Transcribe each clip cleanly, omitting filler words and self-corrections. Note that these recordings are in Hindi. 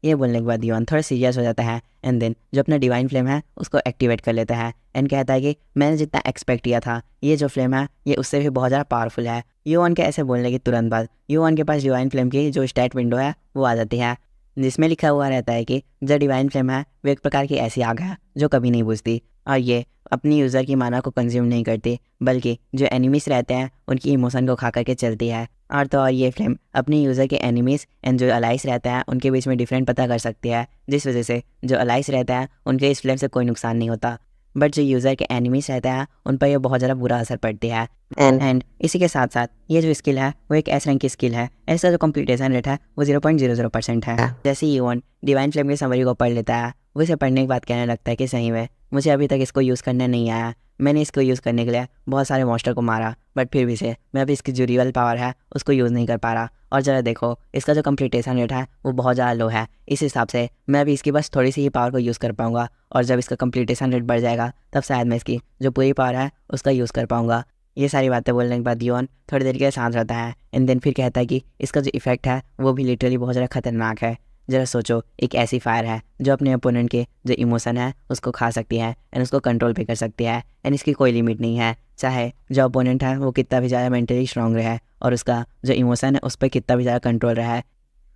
ये बोलने के बाद युआन थोड़ा सीरियस हो जाता है एंड देन जो अपना डिवाइन फ्लेम है उसको एक्टिवेट कर लेता है एंड कहता है कि मैंने जितना एक्सपेक्ट किया था ये जो फ्लेम है ये उससे भी बहुत ज़्यादा पावरफुल है। युआन के ऐसे बोलने के तुरंत बाद युआन के पास डिवाइन फ्लेम की जो स्टैट विंडो है वो आ जाती है, जिसमें लिखा हुआ रहता है कि जो डिवाइन फ्लेम है वो एक प्रकार की ऐसी आग है जो कभी नहीं बुझती और ये अपनी यूज़र की माना को कंज्यूम नहीं करती बल्कि जो एनिमीज रहते हैं उनकी इमोशन को खा करके चलती है। और तो और ये फ्लेम अपनी यूज़र के एनिमीज एंड जो अलाइस रहते हैं उनके बीच में डिफरेंट पता कर सकती है, जिस वजह से जो अलाइस रहते हैं उनके इस फ्लेम से कोई नुकसान नहीं होता, बट जो यूज़र के एनिमीज रहते हैं उन पर यह बहुत ज़्यादा बुरा असर पड़ती है। एंड इसी के साथ साथ ये जो स्किल है वो एक एस रैंक की स्किल है। ऐसा जो कंप्लीटेशन रेट है वो 0.00% है। जैसे ही युआन डिवाइन फ्लेम की समरी को पढ़ लेता है वो इसे पढ़ने के बाद कहने लगता है कि सही में मुझे अभी तक इसको यूज़ करने नहीं आया। मैंने इसको यूज़ करने के लिए बहुत सारे मॉन्स्टर को मारा बट फिर भी से मैं अभी इसकी जो रियल पावर है उसको यूज़ नहीं कर पा रहा। और ज़रा देखो इसका जो कंप्लीटेशन रेट है वो बहुत ज़्यादा लो है, इस हिसाब से मैं अभी इसकी बस थोड़ी सी ही पावर को यूज़ कर पाऊँगा और जब इसका कंप्लीटेशन रेट बढ़ जाएगा तब शायद मैं इसकी जो पूरी पावर है उसका यूज़ कर पाऊँगा। ये सारी बातें बोलने के बाद युआन थोड़ी देर के लिए शांत रहता है एंड देन फिर कहता है कि इसका जो इफेक्ट है वो भी लिटरली बहुत ज़्यादा खतरनाक है। ज़रा सोचो एक ऐसी फायर है जो अपने अपोनेंट के जो इमोशन है उसको खा सकती है एंड उसको कंट्रोल भी कर सकती है एंड इसकी कोई लिमिट नहीं है, चाहे जो अपोनेंट है वो कितना भी ज़्यादा मेंटली स्ट्रांग रहे और उसका जो इमोशन है उस पर कितना भी ज़्यादा कंट्रोल रहा है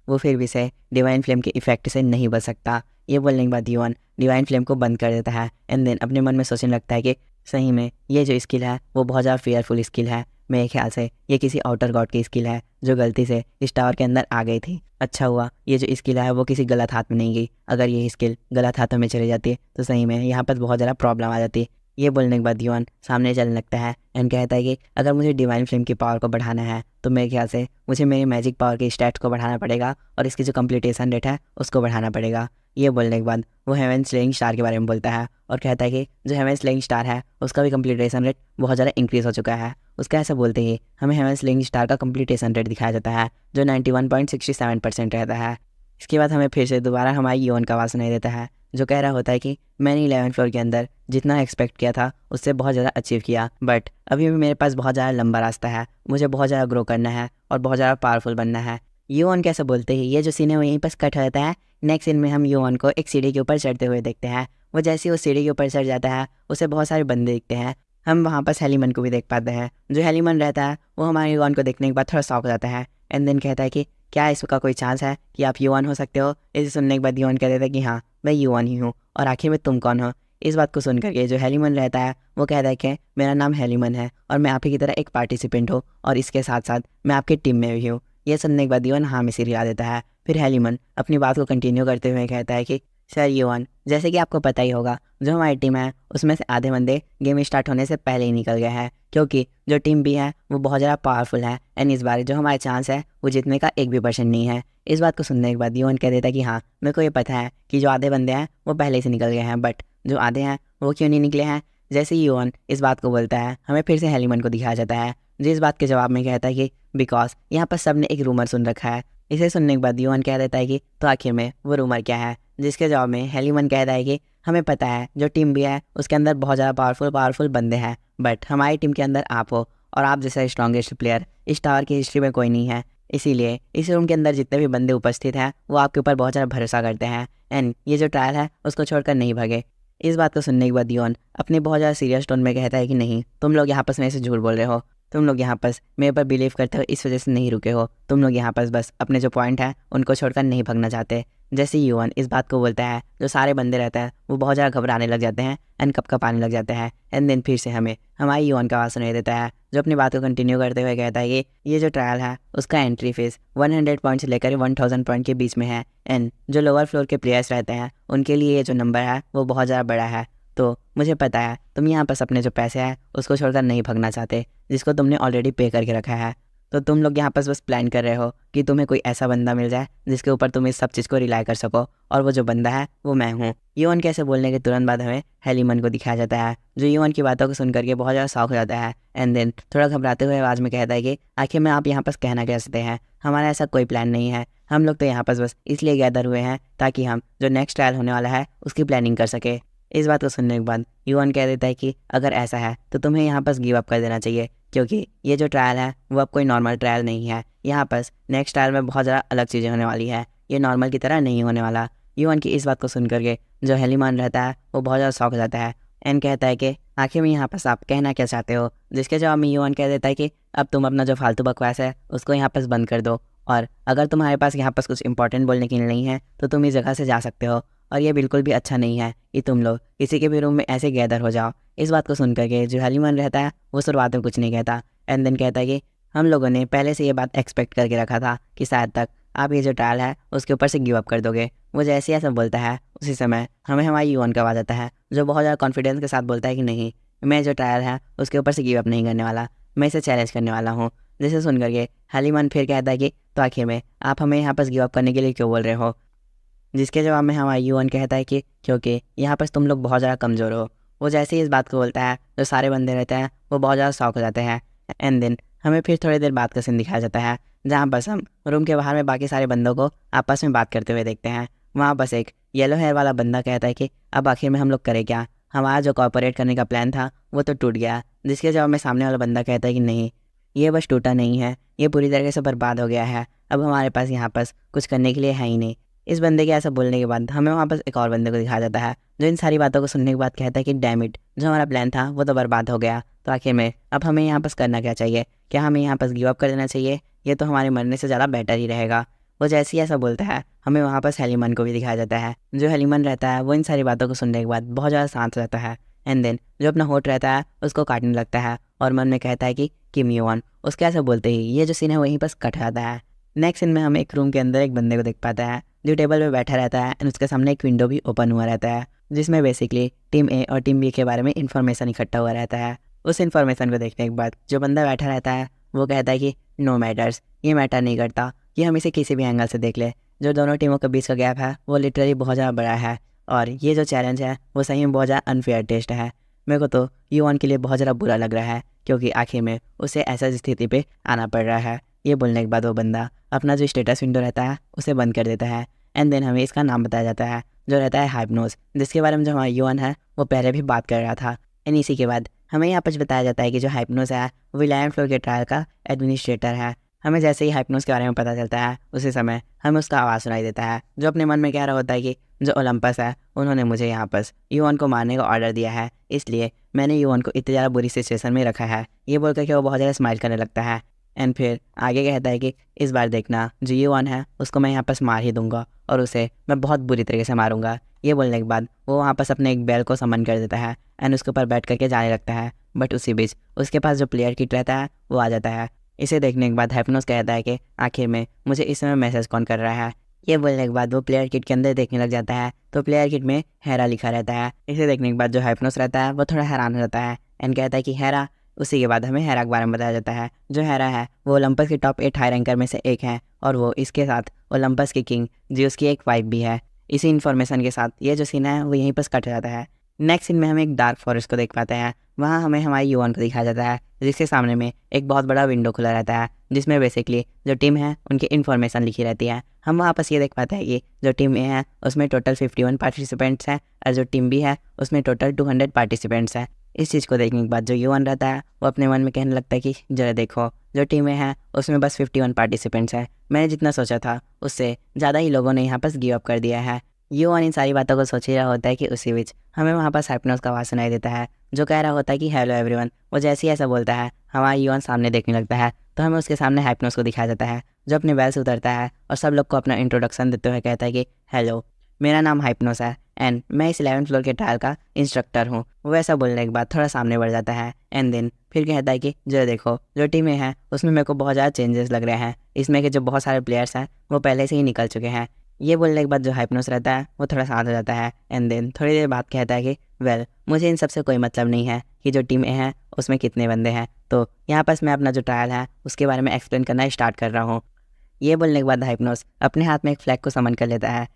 वो फिर भी से डिवाइन फ्लेम के इफेक्ट से नहीं बच सकता। ये बोलने के बाद युआन डिवाइन फ्लेम को बंद कर देता है एंड देन अपने मन में सोचने लगता है कि सही में ये जो स्किल है वो बहुत ज़्यादा फेयरफुल स्किल है। मेरे ख्याल से ये किसी आउटर गॉड की स्किल है जो गलती से इस टावर के अंदर आ गई थी। अच्छा हुआ ये जो स्किल है वो किसी गलत हाथ में नहीं गई, अगर ये स्किल गलत हाथों में चली जाती तो सही में यहाँ पर बहुत ज़्यादा प्रॉब्लम आ जाती। ये बोलने के बाद युआन सामने चलने लगता है एंड कहता है कि अगर मुझे डिवाइन फ्लेम की पावर को बढ़ाना है तो मेरे ख्याल से मुझे मेरी मैजिक पावर के स्टैट्स को बढ़ाना पड़ेगा और इसकी जो कंप्लीटेशन रेट है उसको बढ़ाना पड़ेगा। ये बोलने के बाद वो हेवन स्लेइंग स्टार के बारे में बोलता है और कहता है कि जो हेवन स्लेइंग स्टार है उसका भी कंप्लीटेशन रेट बहुत ज़्यादा इंक्रीज़ हो चुका है। उसका ऐसा बोलते ही हमें हेवन स्लेइंग स्टार का कंप्लीटेशन रेट दिखाया जाता है जो 91.67% रहता है। इसके बाद हमें फिर से दोबारा हमारी युआन का आवाज़ सुनाई देता है जो कह रहा होता है कि मैंने 11th फ्लोर के अंदर जितना एक्सपेक्ट किया था उससे बहुत ज़्यादा अचीव किया, बट अभी भी मेरे पास बहुत ज़्यादा लंबा रास्ता है, मुझे बहुत ज़्यादा ग्रो करना है और बहुत ज़्यादा पावरफुल बनना है। युआन कैसे बोलते ही ये जो सीन है वो यहीं पर कट हो जाता है। नेक्स्ट सीन में हम युआन को एक सीढ़ी के ऊपर चढ़ते हुए देखते हैं। वो जैसे ही उस सीढ़ी के ऊपर चढ़ जाता है उसे बहुत सारे बंदे दिखते हैं। हम वहाँ पर हेलीमन को भी देख पाते हैं। जो हेलीमन रहता है वो हमारे युआन को देखने के बाद थोड़ा शॉक हो जाता है एंड देन कहता है कि क्या इसका कोई चांस है कि आप युआन हो सकते हो। इसे सुनने के बाद युआन कह देता है कि हाँ मैं युआन ही हूँ और आखिर में तुम कौन हो। इस बात को सुन करके जो हेलीमन रहता है वो कहता है कि मेरा नाम हेलीमन है और मैं आप ही की तरह एक पार्टिसिपेंट हूँ और इसके साथ साथ मैं आपकी टीम में भी हूँ। ये सुनने के बाद युआन हाँ में सिर हिला देता है। फिर हेलीमन अपनी बात को कंटिन्यू करते हुए कहता है कि सर युआन जैसे कि आपको पता ही होगा जो हमारी टीम है उसमें से आधे बंदे गेम स्टार्ट होने से पहले ही निकल गए हैं क्योंकि जो टीम भी है वो बहुत ज़्यादा पावरफुल है एंड इस बार जो हमारे चांस है वो जीतने का 1% नहीं है। इस बात को सुनने के बाद युआन कह देता है कि हाँ मेरे को ये पता है कि जो आधे बंदे हैं वो पहले से निकल गए हैं, बट जो आधे हैं वो क्यों नहीं निकले हैं। जैसे ही युआन इस बात को बोलता है हमें फिर से हेलीमन को दिखाया जाता है जो इस बात के जवाब में कहता है कि बिकॉज यहाँ पर सब ने एक रूमर सुन रखा है। इसे सुनने के बाद युआन कह देता है कि तो आखिर में वो रूमर क्या है, जिसके जवाब में हेलीमन कहता है कि हमें पता है जो टीम भी है उसके अंदर बहुत ज़्यादा पावरफुल बंदे हैं, बट हमारी टीम के अंदर आप हो और आप जैसा स्ट्रॉन्गेस्ट प्लेयर इस टावर की हिस्ट्री में कोई नहीं है, इसीलिए इस रूम के अंदर जितने भी बंदे उपस्थित हैं वो आपके ऊपर बहुत ज़्यादा भरोसा करते हैं एंड ये जो ट्रायल है उसको छोड़कर नहीं भागे। इस बात को सुनने के बाद युआन अपने बहुत ज़्यादा सीरियस टोन में कहता है कि नहीं तुम लोग यहाँ पर मेरे से झूठ बोल रहे हो, तुम लोग यहाँ पर मेरे पर बिलीव करते हो इस वजह से नहीं रुके हो, तुम लोग यहाँ पर बस अपने जो पॉइंट है उनको छोड़कर नहीं भागना चाहते। जैसे ही युआन इस बात को बोलता है जो सारे बंदे रहते हैं वो बहुत ज़्यादा घबराने लग जाते हैं एंड कपकपाने लग जाते हैं एंड देन फिर से हमें हमारी युआन का आवाज़ सुनाई देता है जो अपनी बात को कंटिन्यू करते हुए कहता है कि ये जो ट्रायल है उसका एंट्री फीस 100 पॉइंट से लेकर 1000 पॉइंट के बीच में है एंड जो लोअर फ्लोर के प्लेयर्स रहते हैं उनके लिए ये जो नंबर है वो बहुत ज़्यादा बड़ा है। तो मुझे पता है तुम यहाँ पर अपने जो पैसे हैं उसको छोड़कर नहीं भागना चाहते जिसको तुमने ऑलरेडी पे करके रखा है, तो तुम लोग यहाँ पर बस प्लान कर रहे हो कि तुम्हें कोई ऐसा बंदा मिल जाए जिसके ऊपर तुम इस सब चीज़ को रिलाई कर सको और वो जो बंदा है वो मैं हूँ। युआन के ऐसे बोलने के तुरंत बाद हमें हेलीमन को दिखाया जाता है जो युआन की बातों को सुन करके बहुत ज़्यादा शौक हो जाता है एंड देन थोड़ा घबराते हुए आवाज़ में कहता है कि आखिर में आप यहाँ पर कहना क्या चाहते हैं, हमारा ऐसा कोई प्लान नहीं है, हम लोग तो यहाँ पर बस इसलिए गैदर हुए हैं ताकि हम जो नेक्स्ट ट्रायल होने वाला है उसकी प्लानिंग कर सके। इस बात को सुनने के बाद युआन कह देता है कि अगर ऐसा है तो तुम्हें यहाँ पर गिव अप कर देना चाहिए क्योंकि ये जो ट्रायल है वो अब कोई नॉर्मल ट्रायल नहीं है, यहाँ पर नेक्स्ट ट्रायल में बहुत ज़्यादा अलग चीज़ें होने वाली है। ये नॉर्मल की तरह नहीं होने वाला। यूआन की इस बात को सुन करके जो हेलीमान रहता है वो बहुत ज़्यादा शॉक हो जाता है एंड कहता है कि आखिर में यहाँ पास आप कहना क्या चाहते हो। जिसके जवाब में यूआन कह देता है कि अब तुम अपना जो फालतू बकवास है उसको यहाँ पास बंद कर दो, और अगर तुम्हारे पास यहाँ पास कुछ इंपॉर्टेंट बोलने के लिए नहीं है तो तुम इस जगह से जा सकते हो, और ये बिल्कुल भी अच्छा नहीं है कि तुम लोग किसी के भी रूम में ऐसे गैदर हो जाओ। इस बात को सुन करके जो हेलीमान रहता है वो शुरुआत में कुछ नहीं कहता एंड देन कहता है कि हम लोगों ने पहले से ये बात एक्सपेक्ट करके रखा था कि शायद तक आप ये जो ट्रायल है उसके ऊपर से गिव अप कर दोगे। वो जैसे ऐसा बोलता है उसी समय हमें हमारी यूएन का आवाज़ आता है जो बहुत ज़्यादा कॉन्फिडेंस के साथ बोलता है कि नहीं, मैं जो ट्रायल है उसके ऊपर से गिव अप नहीं करने वाला, मैं इसे चैलेंज करने वाला हूँ। जिसे सुन करके हेलीमान फिर कहता है कि तो आखिर में आप हमें यहाँ पर गिव अप करने के लिए क्यों बोल रहे हो। जिसके जवाब में हमारा यूएन कहता है कि क्योंकि यहाँ पर तुम लोग बहुत ज़्यादा कमज़ोर हो। वो जैसे ही इस बात को बोलता है जो सारे बंदे रहते हैं वो बहुत ज़्यादा शॉक हो जाते हैं एंड देन हमें फिर थोड़ी देर बाद का सीन दिखाया जाता है जहाँ बस हम रूम के बाहर में बाकी सारे बंदों को आपस में बात करते हुए देखते हैं। वहाँ बस एक येलो हेयर वाला बंदा कहता है कि अब आखिर में हम लोग करें क्या, हमारा जो कॉपरेट करने का प्लान था वो तो टूट गया। जिसके जवाब में सामने वाला बंदा कहता है कि नहीं, ये बस टूटा नहीं है, ये पूरी तरीके से बर्बाद हो गया है, अब हमारे पास यहाँ पास कुछ करने के लिए है ही नहीं। इस बंदे के ऐसा बोलने के बाद हमें वहाँ पर एक और बंदे को दिखाया जाता है जो इन सारी बातों को सुनने के बाद कहता है कि डैम इट, जो हमारा प्लान था वो तो बर्बाद हो गया, तो आखिर में अब हमें यहाँ पास करना क्या चाहिए, क्या हमें यहाँ पास गिव अप कर देना चाहिए, ये तो हमारे मरने से ज़्यादा बेटर ही रहेगा। वो जैसे ही ऐसा बोलता है हमें वहाँ पास हेलीमन को भी दिखाया जाता है। जो हेलीमन रहता है वो इन सारी बातों को सुनने के बाद बहुत ज़्यादा शांत रहता है एंड देन जो अपना होठ रहता है उसको काटने लगता है और मन में कहता है कि किम यून। उसके ऐसा बोलते ही ये जो सीन है वहीं पास कट जाता है। नेक्स्ट सीन में हम एक रूम के अंदर एक बंदे को देख पाता है जो टेबल पे बैठा रहता है एंड उसके सामने एक विंडो भी ओपन हुआ रहता है जिसमें बेसिकली टीम ए और टीम बी के बारे में इन्फॉर्मेशन इकट्ठा हुआ रहता है। उस इन्फॉर्मेशन को देखने के बाद जो बंदा बैठा रहता है वो कहता है कि नो मैटर्स, ये मैटर नहीं करता कि हम इसे किसी भी एंगल से देख ले, जो दोनों टीमों के बीच का गैप है वो लिटरली बहुत ज़्यादा बड़ा है और ये जो चैलेंज है वो सही में बहुत ज़्यादा अनफेयर टेस्ट है। मेरे को तो यूएन के लिए बहुत ज़्यादा बुरा लग रहा है क्योंकि आखिर में उसे ऐसा स्थिति पे आना पड़ रहा है। ये बोलने के बाद वो बंदा अपना जो स्टेटस विंडो रहता है उसे बंद कर देता है एंड देन हमें इसका नाम बताया जाता है जो रहता है हाइप्नोस, जिसके बारे में जो हमारा यूएन है वो पहले भी बात कर रहा था। एंड इसी के बाद हमें यहाँ पर बताया जाता है कि जो हाइप्नोस है वो 11 फ्लोर के ट्रायल का एडमिनिस्ट्रेटर है। हमें जैसे ही हाइप्नोस के बारे में पता चलता है उसी समय हमें उसका आवाज़ सुनाई देता है जो अपने मन में कह रहा होता है कि जो ओलंपस है उन्होंने मुझे यहाँ पर यूएन को मारने का ऑर्डर दिया है, इसलिए मैंने यूएन को इतनी ज़्यादा बुरी सिचुएशन में रखा है। ये बोल करके वो बहुत ज़्यादा स्माइल करने लगता है एंड फिर आगे कहता है कि इस बार देखना जो यूएन है उसको मैं यहाँ पर मार ही दूंगा और उसे मैं बहुत बुरी तरीके से मारूंगा। ये बोलने के बाद वो वहाँ पर अपने एक बैल को समन कर देता है एंड उसके ऊपर बैठ करके जाने लगता है, बट उसी बीच उसके पास जो प्लेयर किट रहता है वो आ जाता है। इसे देखने के बाद हाइप्नोस कहता है कि आखिर में मुझे इस समय मैसेज कौन कर रहा है। ये बोलने के बाद वो प्लेयर किट के अंदर देखने लग जाता है तो प्लेयर किट में हेरा लिखा रहता है। इसे देखने के बाद जो हाइप्नोस रहता है वो थोड़ा हैरान हो जाता है एंड कहता है कि हेरा। उसी के बाद हमें हेरा के बारे में बताया जाता है। जो हेरा है वो ओलंपस के टॉप 8 हाई रैंकर में से एक है और वो इसके साथ ओलंपस की किंग जियोस की एक वाइफ भी है। इसी इन्फॉर्मेशन के साथ ये जो सीन है वो यहीं पर कट जाता है। नेक्स्ट सीन में हम एक डार्क फॉरेस्ट को देख पाते हैं। वहाँ हमें हमारी यूएन को दिखाया जाता है जिसके सामने में एक बहुत बड़ा विंडो खुला रहता है जिसमें बेसिकली जो टीम है उनकी इन्फॉर्मेशन लिखी रहती है। हम वहाँ पर ये देख पाते हैं कि जो टीम ए है उसमें टोटल 51 पार्टिसिपेंट्स हैं और जो टीम बी है उसमें टोटल 200 पार्टिसिपेंट्स हैं। इस चीज़ को देखने के बाद जो यूएन रहता है वो अपने मन में कहने लगता है कि जरा देखो जो टीमें हैं उसमें बस 51 पार्टिसिपेंट्स हैं, मैंने जितना सोचा था उससे ज़्यादा ही लोगों ने यहाँ पर गिव अप कर दिया है। यूएन इन सारी बातों को सोच ही रहा होता है कि उसी बीच हमें वहाँ पर हाइप्नोस का आवाज़ सुनाई देता है जो कह रहा होता है कि हेलो एवरीवन। वो जैसे ही ऐसा बोलता है हमारा यूएन सामने देखने लगता है तो हमें उसके सामने हाइप्नोस को दिखाया जाता है जो अपने बैल से उतरता है और सब लोग को अपना इंट्रोडक्शन देते हुए कहता है कि हेलो, मेरा नाम हाइप्नोस है एंड मैं इस 11 फ्लोर के ट्रायल का इंस्ट्रक्टर हूँ। वो ऐसा बोलने के बाद थोड़ा सामने बढ़ जाता है एंड देन फिर कहता है कि जो देखो जो टीमें हैं उसमें मेरे को बहुत ज़्यादा चेंजेस लग रहे हैं, इसमें के जो बहुत सारे प्लेयर्स हैं वो पहले से ही निकल चुके हैं। ये बोलने के बाद जो हाइप्नोस रहता है वो थोड़ा शांत हो जाता है एंड देन थोड़ी देर बाद कहता है कि वेल, मुझे इन सबसे कोई मतलब नहीं है कि जो टीम ए है उसमें कितने बंदे हैं, तो यहाँ पास मैं अपना जो ट्रायल है उसके बारे में एक्सप्लेन करना स्टार्ट कर रहा हूँ। ये बोलने के बाद हाइप्नोस अपने हाथ में एक फ्लैग को समन कर लेता है।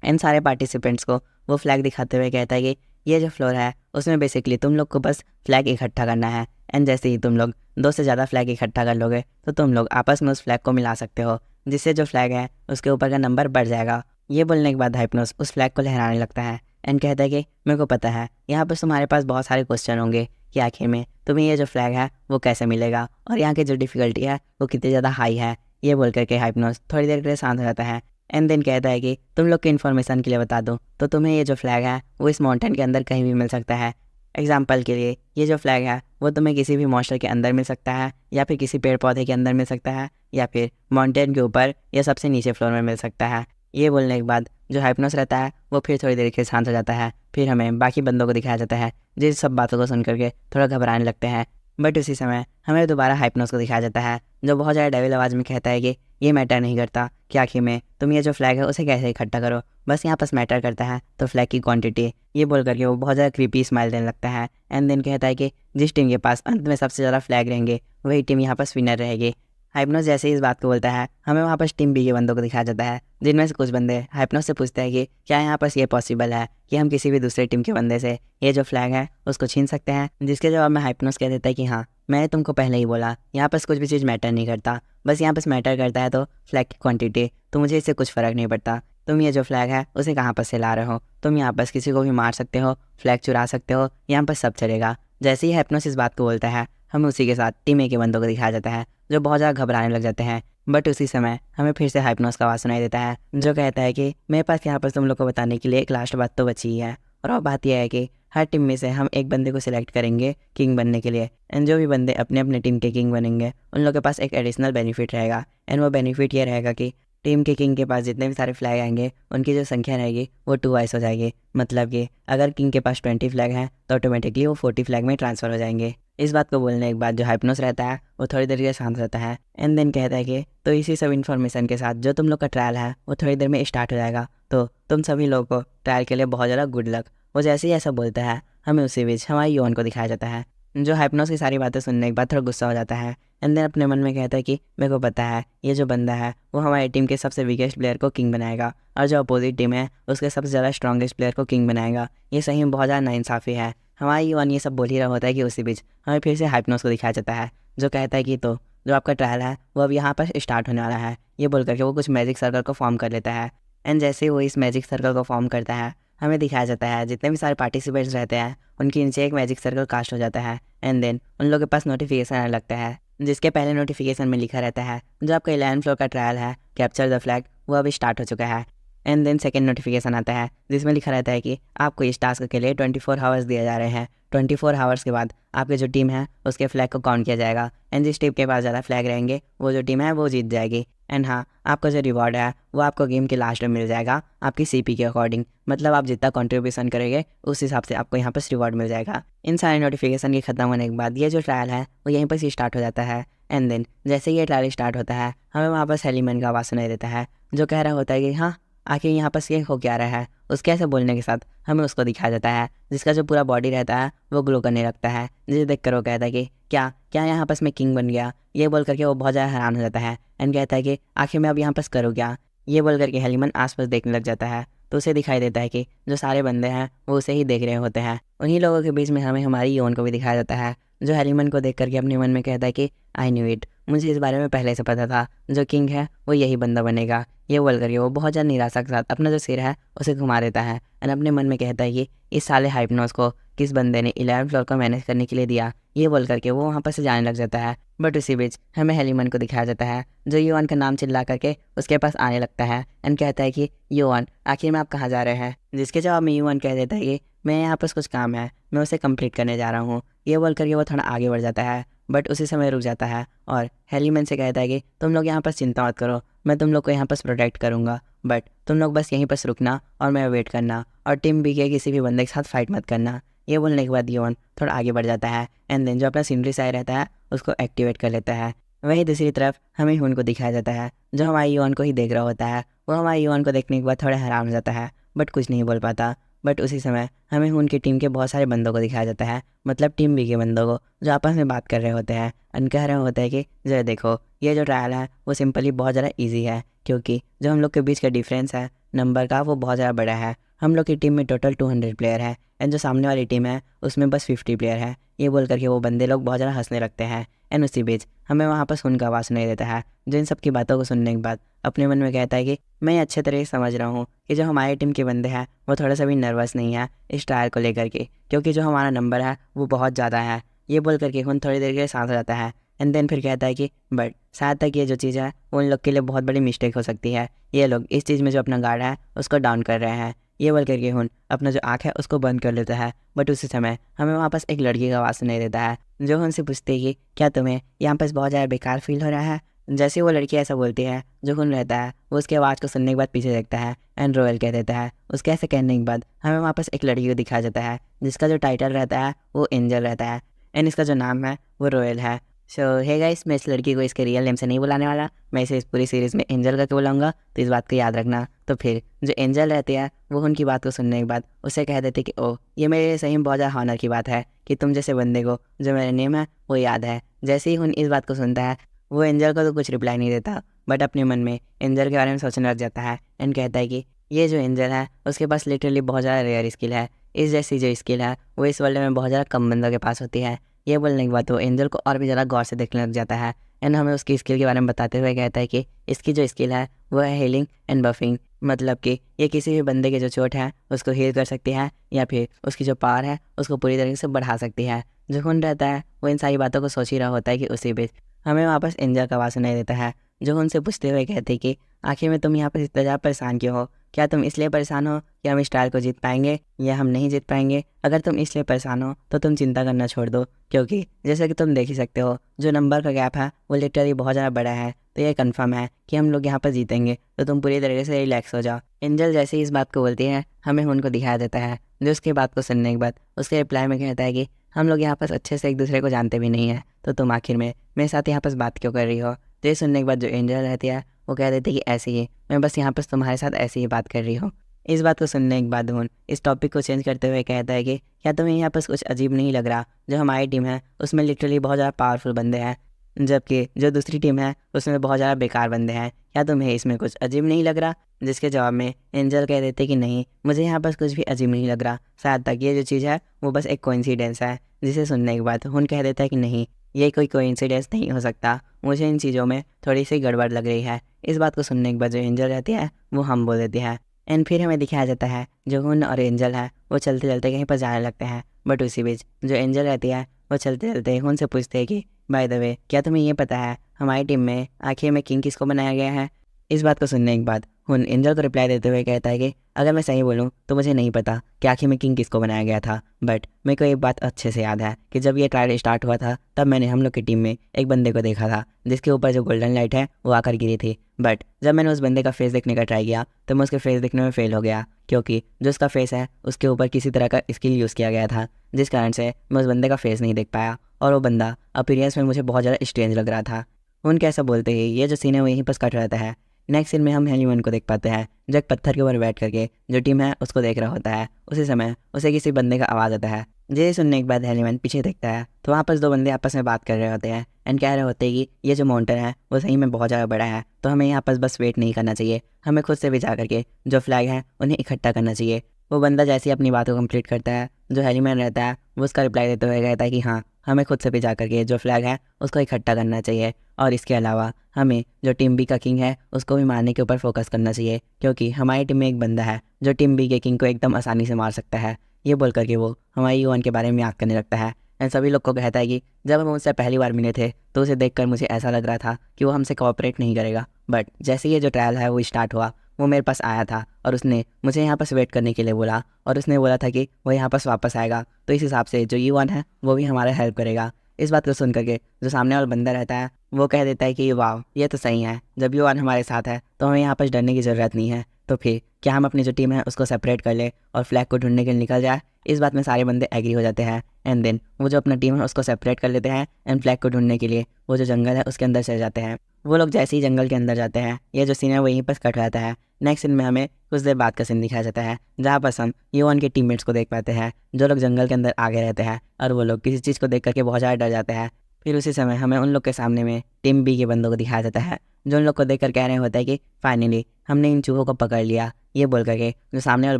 इन सारे पार्टिसिपेंट्स को वो फ्लैग दिखाते हुए कहता है कि ये जो फ्लोर है उसमें बेसिकली तुम लोग को बस फ्लैग इकट्ठा करना है एंड जैसे ही तुम लोग 2 से ज़्यादा फ्लैग इकट्ठा कर लोगे तो तुम लोग आपस में उस फ्लैग को मिला सकते हो, जिससे जो फ्लैग है उसके ऊपर का नंबर बढ़ जाएगा। ये बोलने के बाद हाइप्नोस उस फ्लैग को लहराने लगता है एंड कहता है कि मेरे को पता है यहाँ पर तुम्हारे पास बहुत सारे क्वेश्चन होंगे कि आखिर में तुम्हें ये जो फ्लैग है वो कैसे मिलेगा और यहाँ की जो डिफ़िकल्टी है वो कितनी ज़्यादा हाई है। ये बोल करके हाइप्नोस थोड़ी देर के लिए शांत हो जाता है एंड देन कहता है कि तुम लोग की इन्फॉर्मेशन के लिए बता दूँ तो तुम्हें ये जो फ्लैग है वो इस माउंटेन के अंदर कहीं भी मिल सकता है। एग्जाम्पल के लिए ये जो फ्लैग है वो तुम्हें किसी भी मॉन्स्टर के अंदर मिल सकता है, या फिर किसी पेड़ पौधे के अंदर मिल सकता है, या फिर माउंटेन के ऊपर या सबसे नीचे फ्लोर में मिल सकता है। ये बोलने के बाद जो हाइप्नोस रहता है वो फिर थोड़ी देर के शांत हो जाता है। फिर हमें बाकी बंदों को दिखाया जाता है जिस सब बातों को सुन करके थोड़ा घबराने लगते हैं। बट उसी समय हमें दोबारा हाइप्नोस को दिखाया जाता है जो बहुत ज़्यादा डेविल आवाज़ में कहता है कि ये मैटर नहीं करता कि आखिर में तुम ये जो फ्लैग है उसे कैसे इकट्ठा करो, बस यहाँ पास मैटर करता है तो फ्लैग की क्वांटिटी। ये बोल करके वो बहुत ज़्यादा क्रीपी स्माइल देने लगता है। एंड देन कहता है कि जिस टीम के पास अंत में सबसे ज़्यादा फ्लैग रहेंगे वही टीम यहाँ पास विनर रहेगी। हाइप्नोस जैसे ही इस बात को बोलता है हमें वहाँ पर टीम बी के बंदों को दिखाया जाता है, जिनमें से कुछ बंदे हाइप्नोस से पूछते हैं कि क्या यहाँ पर ये पॉसिबल है कि हम किसी भी दूसरे टीम के बंदे से ये जो फ्लैग है उसको छीन सकते हैं। जिसके जवाब में हाइप्नोस कह देता है कि हाँ, मैंने तुमको पहले ही बोला यहाँ पर कुछ भी चीज़ मैटर नहीं करता, बस यहाँ पर मैटर करता है तो फ्लैग की क्वांटिटी। तो मुझे इससे कुछ फ़र्क नहीं पड़ता तुम ये जो फ्लैग है उसे कहाँ पर से ला रहे हो, तुम यहाँ पर किसी को भी मार सकते हो, फ्लैग चुरा सकते हो, यहाँ पर सब चलेगा। जैसे ही हाइप्नोस इस बात को बोलता है हमें उसी के साथ टीम ए के बंदों को दिखाया जाता है जो बहुत ज़्यादा घबराने लग जाते हैं। बट उसी समय हमें फिर से हाइप्नोस का आवाज़ सुनाई देता है जो कहता है कि मेरे पास यहाँ पर तुम लोग को बताने के लिए एक लास्ट बात तो बची ही है, और वो बात यह है कि हर टीम में से हम एक बंदे को सिलेक्ट करेंगे किंग बनने के लिए। एंड जो भी बंदे अपने अपने टीम के किंग बनेंगे उन लोगों के पास एक एडिशनल बेनिफिट रहेगा। एंड वो बेनिफिट ये रहेगा कि टीम के किंग के पास जितने भी सारे फ्लैग आएंगे उनकी जो संख्या रहेगी वो 2x हो जाएगी। मतलब कि अगर किंग के पास 20 फ्लैग हैं तो ऑटोमेटिकली वो 40 फ्लैग में ट्रांसफ़र हो जाएंगे। इस बात को बोलने के बाद जो हाइप्नोस रहता है वो थोड़ी देर के शांत रहता है। एंड देन कहता है कि तो इसी सब इन्फॉर्मेशन के साथ जो तुम लोग का ट्रायल है वो थोड़ी देर में स्टार्ट हो जाएगा, तो तुम सभी लोगों को ट्रायल के लिए बहुत ज़्यादा गुड लक। वो जैसे ही ऐसा बोलता है हमें उसी बीच हमारी योन को दिखाया जाता है जो हाइप्नोस की सारी बातें सुनने के बाद थोड़ा गुस्सा हो जाता है। एंड देन अपने मन में कहता है कि मेरे को पता है ये जो बंदा है वो हमारी टीम के सबसे वीकेस्ट प्लेयर को किंग बनाएगा, और जो अपोजिट टीम है उसके सबसे ज़्यादा स्ट्रॉन्गेस्ट प्लेयर को किंग बनाएगा। ये सही में बहुत ज़्यादा नाइंसाफ़ी है। हमारी यून ये सब बोल ही रहा होता है कि उसी बीच हमें फिर से हाइप्नोस को दिखाया जाता है जो कहता है कि तो जो आपका ट्रायल है वो अब यहाँ पर स्टार्ट होने वाला है। ये बोल करके वो कुछ मैजिक सर्कल को फॉर्म कर लेता है। एंड जैसे ही वो इस मैजिक सर्कल को फॉर्म करता है हमें दिखाया जाता है जितने भी सारे पार्टिसिपेंट्स रहते हैं उनके नीचे एक मैजिक सर्कल कास्ट हो जाता है। एंड देन उन लोगों के पास नोटिफिकेशन आने लगता है जिसके पहले नोटिफिकेशन में लिखा रहता है जो आपका 11 फ्लोर का ट्रायल है कैप्चर द फ्लैग वो अभी स्टार्ट हो चुका है। एंड देन सेकेंड नोटिफिकेशन आता है जिसमें लिखा रहता है कि आपको इस टास्क के लिए 24 आवर्स दिए जा रहे हैं। 24 आवर्स के बाद आपकी जो टीम है उसके फ्लैग को काउंट किया जाएगा। एंड जिस टीम के पास ज़्यादा फ्लैग रहेंगे वो जो टीम है वो जीत जाएगी। एंड हाँ, आपका जो रिवॉर्ड है वो आपको गेम के लास्ट में मिल जाएगा आपकी सीपी के अकॉर्डिंग। मतलब आप जितना कंट्रीब्यूशन करेंगे उस हिसाब से आपको यहाँ पर रिवॉर्ड मिल जाएगा। इन सारे नोटिफिकेशन के खत्म होने के बाद ये जो ट्रायल है वो यहीं पर से स्टार्ट हो जाता है। एंड देन जैसे ये ट्रायल स्टार्ट होता है हमें वहाँ पर हेलीमैन का आवाज़ सुनाई देता है जो कह रहा होता है कि हाँ, आखिर यहाँ पर ये हो क्या रहा है। उसके ऐसे बोलने के साथ हमें उसको दिखाया जाता है जिसका जो पूरा बॉडी रहता है वो ग्लो करने लगता है, जिसे देख कर वो कहता है कि क्या क्या यहाँ पर मैं किंग बन गया। ये बोल करके वो बहुत ज़्यादा हैरान हो जाता है एंड कहता है कि आखिर मैं अब यहाँ पर करूँ क्या। ये बोल करके हेलीमैन आसपास देखने लग जाता है तो उसे दिखाई देता है कि जो सारे बंदे हैं वो उसे ही देख रहे होते हैं। उन्हीं लोगों के बीच में हमें हमारी योन को भी दिखाया जाता है जो हेलीमैन को देख करके अपने मन में कहता है कि आई न्यू इट, मुझे इस बारे में पहले से पता था, जो किंग है वो यही बंदा बनेगा। ये बोल करके वो बहुत ज़्यादा निराशा के साथ अपना जो सिर है उसे घुमा देता है एंड अपने मन में कहता है कि इस साले हाइप्नोस को किस बंदे ने 11 फ्लोर को मैनेज करने के लिए दिया। ये बोल करके वो वहाँ पर से जाने लग जाता है। बट उसी बीच हमें हेलीमैन को दिखाया जाता है जो योन का नाम चिल्ला करके उसके पास आने लगता है एंड कहता है कि योन, आखिर में आप कहाँ जा रहे हैं। जिसके जवाब में योन कह देता है कि मैं यहाँ पर कुछ काम है, मैं उसे कंप्लीट करने जा रहा हूँ। ये बोल करके वो थोड़ा आगे बढ़ जाता है बट उसी समय रुक जाता है और हेलीमैन से कहता है कि तुम लोग यहाँ पर चिंता मत करो, मैं तुम लोग को यहाँ पर प्रोटेक्ट करूँगा, बट तुम लोग बस यहीं पर रुकना और मैं वेट करना, और टीम बी के किसी भी बंदे के साथ फाइट मत करना। ये बोलने के बाद योन थोड़ा आगे बढ़ जाता है एंड देन जो अपना सीनरी साई रहता है उसको एक्टिवेट कर लेता है। वहीं दूसरी तरफ हमें हुन को दिखाया जाता है जो हमारी योन को ही देख रहा होता है। वो हमारी योन को देखने के बाद थोड़ा हैरान हो जाता है बट कुछ नहीं बोल पाता। बट उसी समय हमें उनकी टीम के बहुत सारे बंदों को दिखाया जाता है, मतलब टीम बी के बंदों को, जो आपस में बात कर रहे होते हैं एंड कह रहे होते हैं कि जो देखो ये जो ट्रायल है वो सिंपली बहुत ज़्यादा इजी है, क्योंकि जो हम लोग के बीच का डिफरेंस है नंबर का वो बहुत ज़्यादा बड़ा है। हम लोग की टीम में टोटल 200 प्लेयर है एंड जो सामने वाली टीम है उसमें बस 50 प्लेयर है। ये बोल करके वो बंदे लोग बहुत ज़्यादा हंसने लगते हैं एंड उसी बीच हमें वहाँ पर सुन का आवाज़ सुनाई देता है जो इन सब की बातों को सुनने के बाद अपने मन में कहता है कि मैं अच्छे तरह से समझ रहा हूँ कि जो हमारी टीम के बंदे हैं वो थोड़ा सा भी नर्वस नहीं है इस ट्रायल को लेकर के, क्योंकि जो हमारा नंबर है वो बहुत ज़्यादा है। ये बोल करके हुन थोड़ी देर के लिए शांत हो जाता है एंड देन फिर कहता है कि बट शायद तक ये जो चीज़ है वो उन लोग के लिए बहुत बड़ी मिस्टेक हो सकती है। ये लोग इस चीज़ में जो अपना गार्ड है उसको डाउन कर रहे हैं। ये बोल करके हुन अपना जो आँख है उसको बंद कर लेता है। बट उसी समय हमें वहाँ पास एक लड़की का आवाज़ सुनाई देता है जो उनसे पूछती है कि क्या तुम्हें यहाँ पास बहुत ज़्यादा बेकार फील हो रहा है। जैसे वो लड़की ऐसा बोलती है जो हुन रहता है वो उसकी आवाज़ को सुनने के बाद पीछे देखता है एंड रोयल कह देता है। उसके ऐसे कहने के बाद हमें वहाँ पास एक लड़की को दिखाया जाता है जिसका जो टाइटल रहता है वो एंजल रहता है एंड इसका जो नाम है वो रोयल है। सो हे गाइस, मैं इस लड़की को इसके रियल नेम से नहीं बुलाने वाला, मैं इसे इस पूरी सीरीज़ में एंजल करके बुलाऊंगा, तो इस बात को याद रखना। तो फिर जो एंजल रहती है वो उनकी बात को सुनने के बाद उसे कह देते कि ओह, ये मेरे लिए सही में बहुत ज़्यादा हॉनर की बात है कि तुम जैसे बंदे को जो मेरा नेम है वो याद है। जैसे ही उन इस बात को सुनता है वो एंजल को तो कुछ रिप्लाई नहीं देता, बट अपने मन में एंजल के बारे में सोचने लग जाता है एंड कहता है कि ये जो एंजल है उसके पास लिटरली बहुत ज़्यादा रेयर स्किल है। इस जैसी जो स्किल है वो इस वर्ल्ड में बहुत ज़्यादा कम बंदों के पास होती है। ये बोलने के बाद वो एंजल को और भी ज़्यादा गौर से देखने लग जाता है एंड हमें उसकी स्किल के बारे में बताते हुए कहता है कि इसकी जो स्किल है वो है हीलिंग एंड बफिंग। मतलब कि ये किसी भी बंदे की जो चोट है उसको हील कर सकती है या फिर उसकी जो पावर है उसको पूरी तरीके से बढ़ा सकती है। जो खून रहता है वो इन सारी बातों को सोच ही रहा होता है कि उसी बीच हमें वापस एंजल का आवाज़ सुनाई देता है जो उनसे पूछते हुए कहते कि आखिर में तुम यहाँ पर इतना ज़्यादा परेशान क्यों हो। क्या तुम इसलिए परेशान हो कि हम इस ट्रायल को जीत पाएंगे या हम नहीं जीत पाएंगे। अगर तुम इसलिए परेशान हो तो तुम चिंता करना छोड़ दो, क्योंकि जैसे कि तुम देख ही सकते हो जो नंबर का गैप है वो लिटरली बहुत ज़्यादा बड़ा है। तो ये कंफर्म है कि हम लोग यहाँ पर जीतेंगे, तो तुम पूरी तरीके से रिलैक्स हो जाओ। एंजल जैसे ही इस बात को बोलती है हमें उनको दिखाया देता है जो उसकी बात को सुनने के बाद उसके रिप्लाई में कहता है कि हम लोग यहाँ पर अच्छे से एक दूसरे को जानते भी नहीं है, तो तुम आखिर में मेरे साथ यहाँ पर बात क्यों कर रही हो। तो ये सुनने के बाद जो एंजल रहती है वो कह देती है कि ऐसे ही मैं बस यहाँ पर तुम्हारे साथ ऐसे ही बात कर रही हूँ। इस बात को सुनने के बाद उन इस टॉपिक को चेंज करते हुए कहता है कि क्या तुम्हें यहाँ पर कुछ अजीब नहीं लग रहा, जो हमारी टीम है उसमें लिटरली बहुत ज़्यादा पावरफुल बंदे हैं जबकि जो दूसरी टीम है उसमें बहुत ज़्यादा बेकार बंदे हैं। क्या तुम्हें इसमें कुछ अजीब नहीं लग रहा। जिसके जवाब में एंजल कह देते कि नहीं, मुझे यहाँ पर कुछ भी अजीब नहीं लग रहा, शायद तक ये जो चीज़ है वो बस एक कोइंसिडेंस है। जिसे सुनने के बाद हुन कह देता है कि नहीं, ये कोई कोइंसिडेंस नहीं हो सकता, मुझे इन चीज़ों में थोड़ी सी गड़बड़ लग रही है। इस बात को सुनने के बाद जो एंजल रहती है वो हम बोल देती है एंड फिर हमें दिखाया जाता है जो हुन और एंजल है वो चलते चलते कहीं पर जाने लगते हैं। बट उसी बीच जो एंजल रहती है वो चलते चलते हुन से पूछते हैं कि बाय द वे, क्या तुम्हें ये पता है हमारी टीम में आखिर में किंग किसको बनाया गया है। इस बात को सुनने के बाद हुन एंजल को रिप्लाई देते हुए कहता है कि अगर मैं सही बोलूं तो मुझे नहीं पता कि आखिर में किंग किसको बनाया गया था, बट मेरे को एक बात अच्छे से याद है कि जब ये ट्रायल स्टार्ट हुआ था तब मैंने हम लोग की टीम में एक बंदे को देखा था जिसके ऊपर जो गोल्डन लाइट है वो आकर गिरी थी। बट जब मैंने उस बंदे का फेस देखने का ट्राई किया तो मैं उसके फेस देखने में फेल हो गया, क्योंकि जो उसका फेस है उसके ऊपर किसी तरह का स्किल यूज़ किया गया था, जिस कारण से मैं उस बंदे का फेस नहीं देख पाया और वो बंदा अपीयरेंस में मुझे बहुत ज़्यादा स्ट्रेंज लग रहा था। उनके ऐसा बोलते ही ये जो सीन है वो यहीं पर कट रहता है। नेक्स्ट सीन में हम हेलीमैन को देख पाते हैं जो एक पत्थर के ऊपर बैठ करके जो टीम है उसको देख रहा होता है। उसी समय उसे किसी बंदे का आवाज़ आता है। ये सुनने के बाद हेलीमैन पीछे देखता है तो वहाँ पर दो बंदे आपस में बात कर रहे होते हैं एंड कह रहे होते हैं कि ये जो माउंटेन है वो सही में बहुत ज़्यादा बड़ा है, तो हमें यहाँ पर बस वेट नहीं करना चाहिए, हमें खुद से भी जा करके जो फ्लैग है उन्हें इकट्ठा करना चाहिए। वो बंदा जैसे ही अपनी बात को कंप्लीट करता है जो हेलीमैन रहता है वो उसका रिप्लाई देते हुए कहता है कि हाँ, हमें खुद से भी जा करके जो फ्लैग है उसको इकट्ठा करना चाहिए और इसके अलावा हमें जो टीम बी का किंग है उसको भी मारने के ऊपर फोकस करना चाहिए, क्योंकि हमारी टीम में एक बंदा है जो टीम बी के किंग को एकदम आसानी से मार सकता है। ये बोल करके वो हमारी यूएन के बारे में याद करने लगता है एंड सभी लोग को कहता है कि जब हम उससे पहली बार मिले थे तो उसे देखकर मुझे ऐसा लग रहा था कि वो हमसे कोऑपरेट नहीं करेगा, बट जैसे ये जो ट्रायल है वो स्टार्ट हुआ वो मेरे पास आया था और उसने मुझे यहाँ पास वेट करने के लिए बोला और उसने बोला था कि वो यहाँ पास वापस आएगा, तो इस हिसाब से जो यूएन है वो भी हमारा हेल्प करेगा। इस बात को सुन करके जो सामने वाला बंदा रहता है वो कह देता है कि वाह, ये तो सही है, जब यूएन हमारे साथ है तो हमें यहाँ पर डरने की ज़रूरत नहीं है, तो फिर क्या हम अपनी जो टीम है उसको सेपरेट कर ले और फ्लैग को ढूंढने के लिए निकल जाए। इस बात में सारे बंदे एग्री हो जाते हैं एंड देन वो जो अपना टीम है उसको सेपरेट कर लेते हैं एंड फ्लैग को ढूंढने के लिए वो जो जंगल है उसके अंदर चले जाते हैं। वो लोग जैसे ही जंगल के अंदर जाते हैं ये जो सीन है वो यहीं पर कट रहता है। नेक्स्ट सीन में हमें कुछ देर बाद का सीन दिखाया जाता है जहाँ पर हम यूएन के टीममेट्स को देख पाते हैं जो लोग जंगल के अंदर आगे रहते हैं और वो लोग किसी चीज़ को देख करके बहुत ज़्यादा डर जाते हैं। फिर उसी समय हमें उन लोग के सामने में टीम बी के बंदों को दिखाया जाता है जो उन लोग को देखकर कह रहे होता है कि फाइनली हमने इन चूहों को पकड़ लिया। ये बोल करके जो सामने वाले